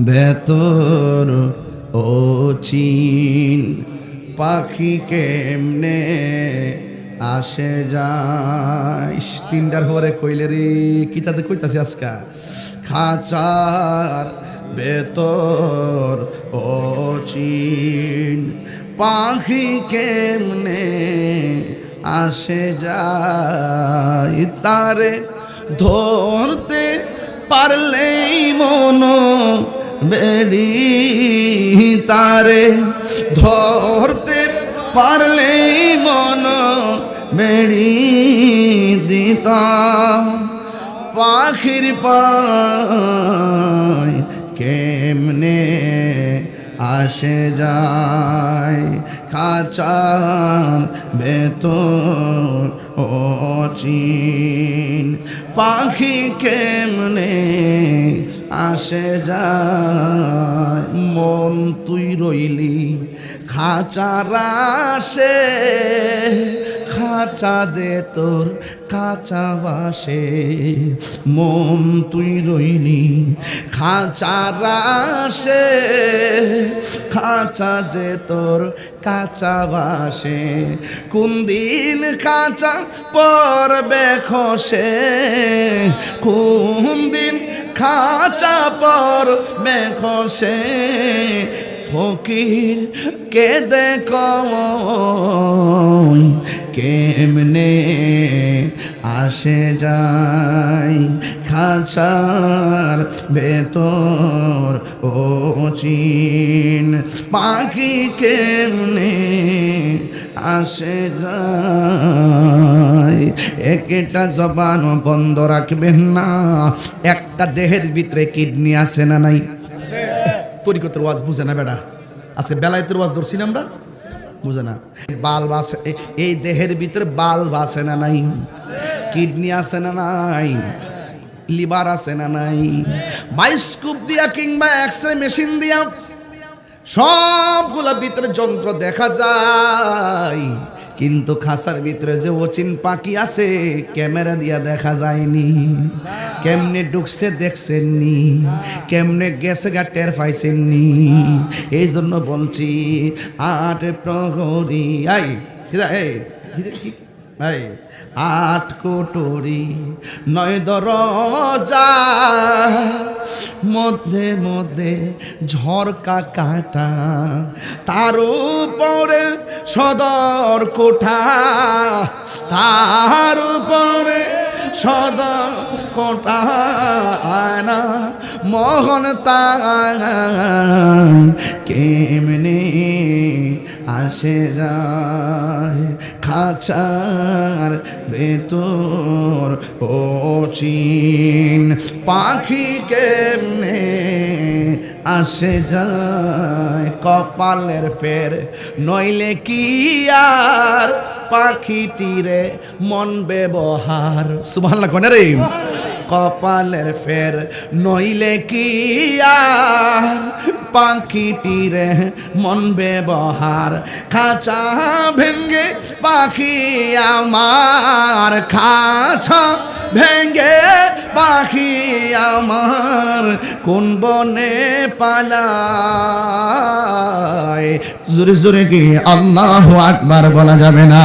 ভেতর ও চিন পাখি কেমনে আসে যায়, তিনটার হরে কইলে রে কিতাছে কইতাছে আজকা। খাঁচার ভেতর ও চিন পাখি কেমনে আসে যায়, তারে ধরতে পারলেই মন বেড়ি, তারে ধরতে পারলেই মন বেড়ি দিতাম। পাখির পায় কেমনে আসে যায়, খাঁচার ভেতর ও চিন পাখি কেমনে আসে যায়। মন তুই রইলি খাঁচার আসে, খাঁচা যে তোর কাঁচা বাসে। মন তুই রইলি খাঁচার আসে, খাঁচা যে তোর কাঁচা বাসে। কোন দিন খাঁচা পড়বে খসে, কোন দিন খাঁচা পড়বে খসে। ফকির কে দেখো কেমনে আসে যায় খাঁচার ভেতর ও চিন পাখি কেমনে আসে যায় একটা জবান বন্ধ রাখবেন না একটা দেহের ভিতরে কিডনি আছে না নাই তরিকতের ওয়াজ বুঝে না বেটা আজকে বেলায়েতের ওয়াজ ধরছি না আমরা বুঝে না বাল্ব আছে এই দেহের ভিতরে বাল্ব আছে না নাই কিডনি আছে না নাই লিভার আছে না নাই বায়োস্কোপ দিয়া কিংবা এক্সরে মেশিন দিয়া সবগুলা ভিতরে যন্ত্র দেখা যায় কিন্তু খাসার ভিতরে যে অচিন পাখি আছে ক্যামেরা দিয়া দেখা যায়নি কেমনে ঢুকছে দেখছেননি কেমনে গেছে গা টের পাইছেননি এই জন্য বলছি 8 প্রহরী আই কি 8 কোটরি 9 দরজা মধ্যে মধ্যে ঝরকা কাটা তার উপরে সদর কোঠা তার উপরে সদর কোঠা আয়না মোহন তাই কেমনে আসে যায় খাঁচার ভেতর ও চিন পাখি কেমনে আসে যায় কপালের ফের নইলে কি আর পাখিটিরে মন ব্যবহার সুবহানাল্লাহ কোন রে কপালের ফের নইলে কি আর পাখিটিরে মন ব্যবহার খাঁচা ভেঙ্গে পাখি আমার খাঁচা ভেঙ্গে পাখি আমার কোন বনে পালায় জোরে জোরে কি আল্লাহু আকবার বলা যাবে না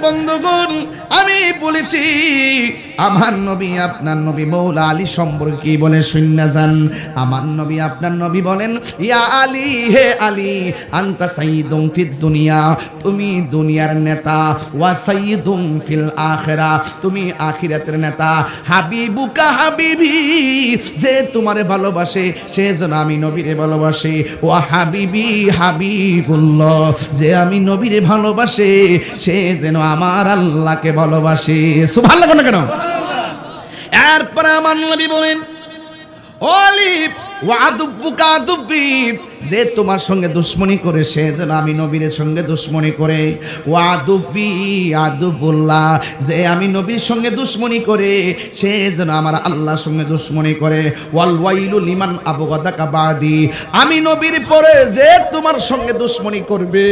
বন্ধুগণ আমি বলেছি আমার নবী আপনার নবী মৌলা আলী সম্পর্কে কি বলে শুননা যান আমার নবী আপনার নবী বলেন ইয়া আলী হে আলী আনতা সাইয়্যিদুম ফিদ দুনিয়া তুমি দুনিয়ার নেতা ওয়া সাইয়্যিদুম ফিল আখিরা তুমি আখিরাতের নেতা হাবিবুকা হাবিবি যে তোমারে ভালোবাসে সে যেন আমি নবীরে ভালোবাসে ওয়া হাবিবি হাবিবুল্লাহ যে আমি নবীরে ভালোবাসে সে যেন আমার আল্লাহকে ভালোবাসে সুবহানাল্লাহ কোন কেন এরপর আমার নবী বলেন ওলি ওয়াদুবুকা দুবি যে তোমার সঙ্গে দুশ্মনী করে সে যেন আমি নবীর সঙ্গে দুশ্মনী করে ওয়াদুবি আদুবুল্লাহ যে আমি নবীর সঙ্গে দুশ্মনী করে সে যেন আমার আল্লাহর সঙ্গে দুশ্মনী করে ওয়াল ওয়াইলু লিমান আবগাদাকা বাদি আমি নবীর পরে যে তোমার সঙ্গে দুশ্মনী করবে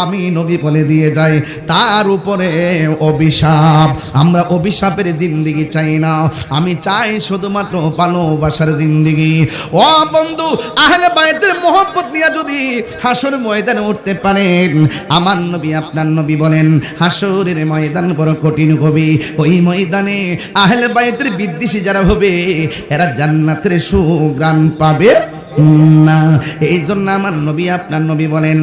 আমি নবী বলে দিয়ে যাই তার উপরে অভিশাপ আমরা অভিশাপের জিন্দেগি চাই না আমি চাই শুধুমাত্র ভালোবাসার জিন্দেগি ও বন্ধু আহলে বাইতের মোহব্বত নিয়ে যদি হাসর ময়দানে উঠতে পারেন আমার নবী আপনার নবী বলেন হাসরের ময়দান বড় কঠিন হবে ওই ময়দানে আহলে বাইতের বিদ্বেষী যারা হবে এরা জান্নাতের সুগ্রাণ পাবে না এই জন্য আমার নবী আপনার নবী বলেন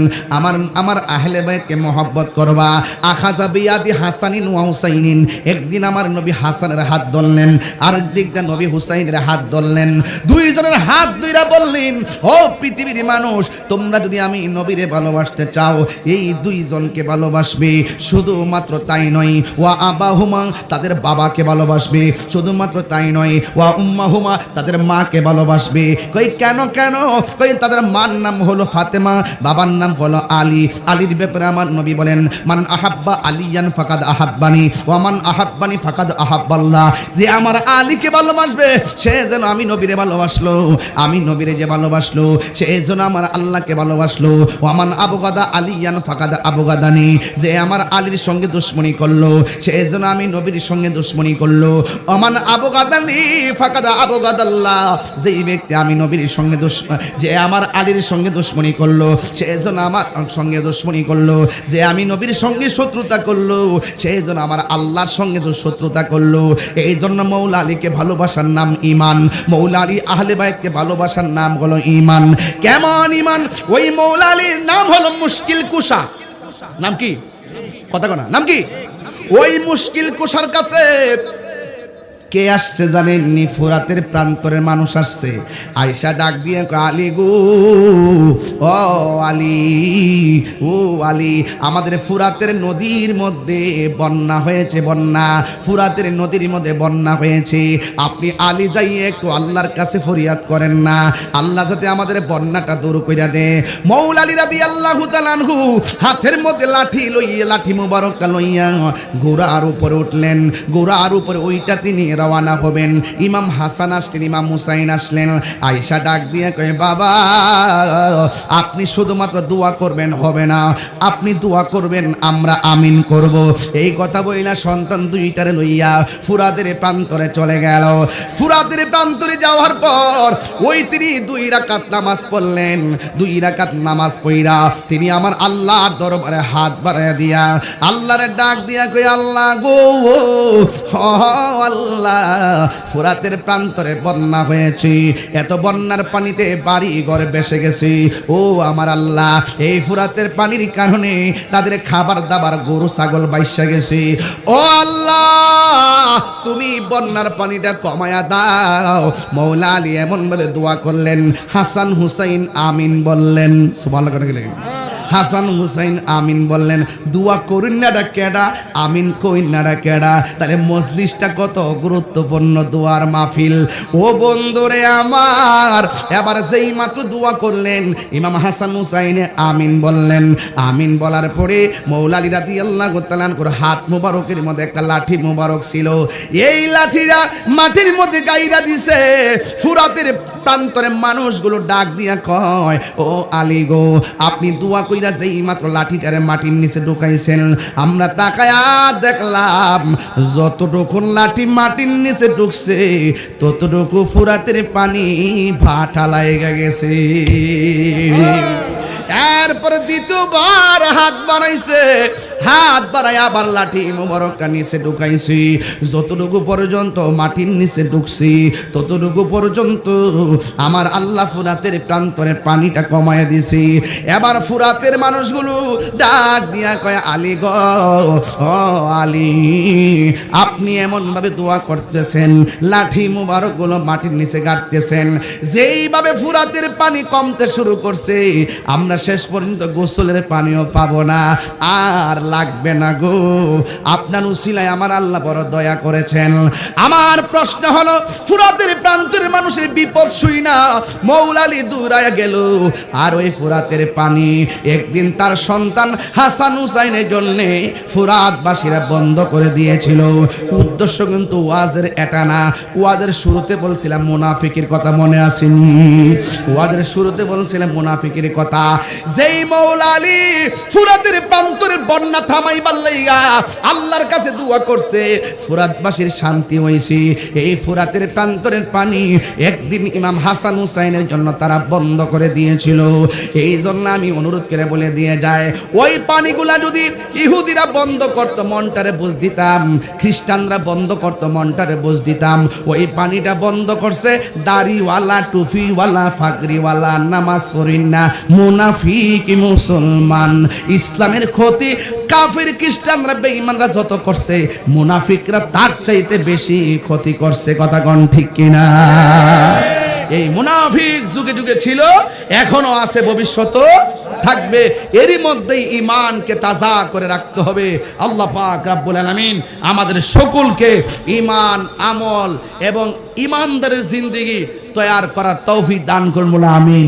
আমার আহলে বাইতকে মহব্বত করবা আখাযা বিয়াদি হাসানিন ওয়া হুসাইনিন একদিন আমার নবী হাসানের হাত ধরলেন আর একদিকে নবী হুসাইনের হাত ধরলেন দুইজনের হাত ধইরা বললেন ও পৃথিবীর মানুষ তোমরা যদি আমি নবীরে ভালোবাসতে চাও এই দুইজনকে ভালোবাসবে শুধুমাত্র তাই নয় ওয়া আবাহুমা তাদের বাবাকে ভালোবাসবে শুধুমাত্র তাই নয় ওয়া উম্মাহুমা তাদের মাকে ভালোবাসবে কই কেন কেন কই তাদের মার নাম হলো ফাতেমা বাবার নাম হলো আলী আলীর ব্যাপারে আমার নবী বলেন মান আহাব্বা আলিয়ান ফাকাদ আহাব্বানি ওয়া মান আহাব্বানি ফাকাদ আহাব্বাল্লাহ যে আমার আলীকে ভালোবাসবে সে যেন আমি নবীরে ভালোবাসলো আমি নবীরে যে ভালোবাসলো সে যেন আমার আল্লাহকে ভালোবাসলো ওয়া মান আবগাদা আলিয়ান ফাকাদ আবগাদানি যে আমার আলীর সঙ্গে দুশমনি করলো সে যেন আমি নবীর সঙ্গে দুশমনি করলো ওয়া মান আবগাদানি ফাকাদ আবগাদাল্লাহ যেই ব্যক্তি আমি নবীর সঙ্গে যে আমার আলীর সঙ্গে দুশমনি করলো সে যেন আমার সঙ্গে দুশমনি করলো যে আমি নবীর সঙ্গে শত্রুতা করলো সে যেন আমার আল্লাহর সঙ্গে শত্রুতা করলো এই জন্য মৌলা আলীকে ভালোবাসার নাম ঈমান মৌলা আলী আহলে বাইতকে ভালোবাসার নাম হলো ঈমান কেমন ঈমান ওই মৌলা আলীর নাম হলো মুশকিল কুশা নাম কি কথা কনা নাম কি? ওই মুশকিল কুশার কাছে কে আসছে জানেননি? ফুরাতের প্রান্তরের মানুষ আসছে। আয়েশা ডাক দিয়ে কয়, আলী গো, ও আলী, ও আলী, আমাদের ফুরাতের নদীর মধ্যে বন্যা হয়েছে, বন্যা, ফুরাতের নদীর মধ্যে বন্যা হয়েছে। আপনি আলী যাইয়ে একটু আল্লাহর কাছে ফরিয়াদ করেন না, আল্লাহ যাতে আমাদের বন্যাটা দূর কইরা দে। মৌলা আলী রাদিয়াল্লাহু তাআলা আনহু হাতের মধ্যে লাঠি লইয়া, লাঠি মুবারকটা লইয়া ঘোড়ার উপরে উঠলেন। ঘোড়ার উপরে ওইটা তিনি রওনা হবেন। ইমাম হাসান আসলেন, ইমাম হুসাইন আসলেন। আয়েশা ডাক দিয়ে কয়, বাবা আপনি শুধুমাত্র দোয়া করবেন হবে না, আপনি দোয়া করবেন, আমরা আমিন করব। এই কথা বইলা সন্তান দুইটারে লইয়া ফুরাতের প্রান্তরে চলে গেল। ফুরাতের প্রান্তরে যাওয়ার পর ওই তিনি 2 রাকাত নামাজ পড়লেন। 2 রাকাত নামাজ পড়া তিনি আমার আল্লাহর দরবারে হাত বাড়াইয়া দিয়া আল্লাহরে ডাক দিয়া কই, আল্লাহ গো, আল্লাহ, ফুরাতের প্রান্তরে বন্যা হয়েছে, এত বন্যার পানিতে বাড়ি ঘর ভেসে গেছে। ও আমার আল্লাহ, এই ফুরাতের পানির কারণে তাদের খাবার দাবার গরু ছাগল বাইসা গেছে। ও আল্লাহ, তুমি বন্যার পানিটা কমায়া দাও। মৌলা আলী এমন ভাবে দোয়া করলেন, হাসান হুসাইন আমিন বললেন। সুবহানাল্লাহ। হাসান হুসাইন আমিন বললেন। দোয়া করিন না কেডা, আমিন কইন না কেডা? তাহলে মজলিসটা কত গুরুত্বপূর্ণ দোয়ার মাহফিল। ও বন্ধুরে আমার, এবার যেই মাত্র দোয়া করলেন, ইমাম হাসান হুসাইন আমিন বললেন। আমিন বলার পরে মৌলা আলী রাদিয়াল্লাহু তাআলা আনহুর হাত মুবারকের মধ্যে একটা লাঠি মুবারক ছিল। এই লাঠিটা মাটির মধ্যে গাইরা দিছে। ফুরাতের প্রান্তরে মানুষগুলো ডাক দিয়া কয়, ও আলী গো, আপনি দোয়া কইরা যেই মাত্র লাঠিটারে মাটির নিচে ঢুকাইছেন, আমরা তাকায়া দেখলাম যতটুকু লাঠি মাটির নিচে ঢুকছে ততটুকু ফুরাতের পানি ভাটা লাগা গেছে। এরপর দ্বিতীয়বার হাত বাড়াইছে, হাত বাড়াই আবার লাঠি মোবারকটা নিচে ঢুকাইছি। যতটুকু পর্যন্ত মাটির নিচে ঢুকছি ততটুকু পর্যন্ত আমার আল্লাহ ফুরাতের প্রান্তরে পানিটা কমায় দিছি। এবার ফুরাতের মানুষগুলো ডাক দিয়া কয়, আলী গো, ও আলী, আপনি এমন ভাবে দোয়া করতেছেন, লাঠি মোবারকগুলো মাটির নিচে গাড়তেছেন, যেইভাবে ফুরাতের পানি কমতে শুরু করছে আমরা শেষ পর্যন্ত গোসলের পানিও পাবো না, আর লাগবে না গো। আপনার উসিলায় আমার আল্লাহ বড় দয়া করেছেন। আমার প্রশ্ন হলো, ফুরাতের প্রান্তের মানুষের বিপদ শুই না মৌলা আলী দূরায়া গেল, আর ওই ফুরাতের পানি একদিন তার সন্তান হাসান হুসাইনের জন্য ফুরাতবাসীরা বন্ধ করে দিয়েছিল। উদ্দেশ্য কিন্তু ওয়াজের এটা না। ওয়াজের শুরুতে বলছিলাম মুনাফিকের কথা, মনে আসেনি? ওয়াজের শুরুতে বলছিলাম মুনাফিকের কথা। যেই মৌলা আলী ফুরাতের প্রান্তরের বন্যা থামাইবার লাইগা আল্লাহর কাছে দোয়া করছে, ফুরাতবাসীর শান্তি হইছে। এই ফুরাতের প্রান্তরের পানি একদিন ইমাম হাসান হুসাইনের জন্য তারা বন্ধ করে দিয়েছিল। এই জন্য আমি অনুরোধ করে বলে দিয়ে যায়, ওই পানিগুলা যদি ইহুদিরা বন্ধ করত মনটারে বুঝ দিতাম, খ্রিস্টানরা বন্ধ করত মনটারে বুঝ দিতাম। ওই পানিটা বন্ধ করছে দাড়িওয়ালা, টুপিওয়ালা, ফাগরিওয়ালা, নামাজ পড়েন না মুনাফিক মুসলমান। ইসলামের ক্ষতি কাফির খ্রিস্টানরা বেঈমানরা যত করছে, মুনাফিকরা তার চাইতে বেশি ক্ষতি করছে। কথা কোন ঠিক কিনা? এই মুনাফিক যুগে যুগে ছিল, এখনো আছে, ভবিষ্যতেও থাকবে। এরই মধ্যেই ঈমানকে তাজা করে রাখতে হবে। আল্লাহ পাক রব্বুল আলামিন আমাদের সকলকে ঈমান, আমল এবং ঈমানদারের জিন্দেগি তৈয়ার করার তৌফিক দান করুন। আমিন।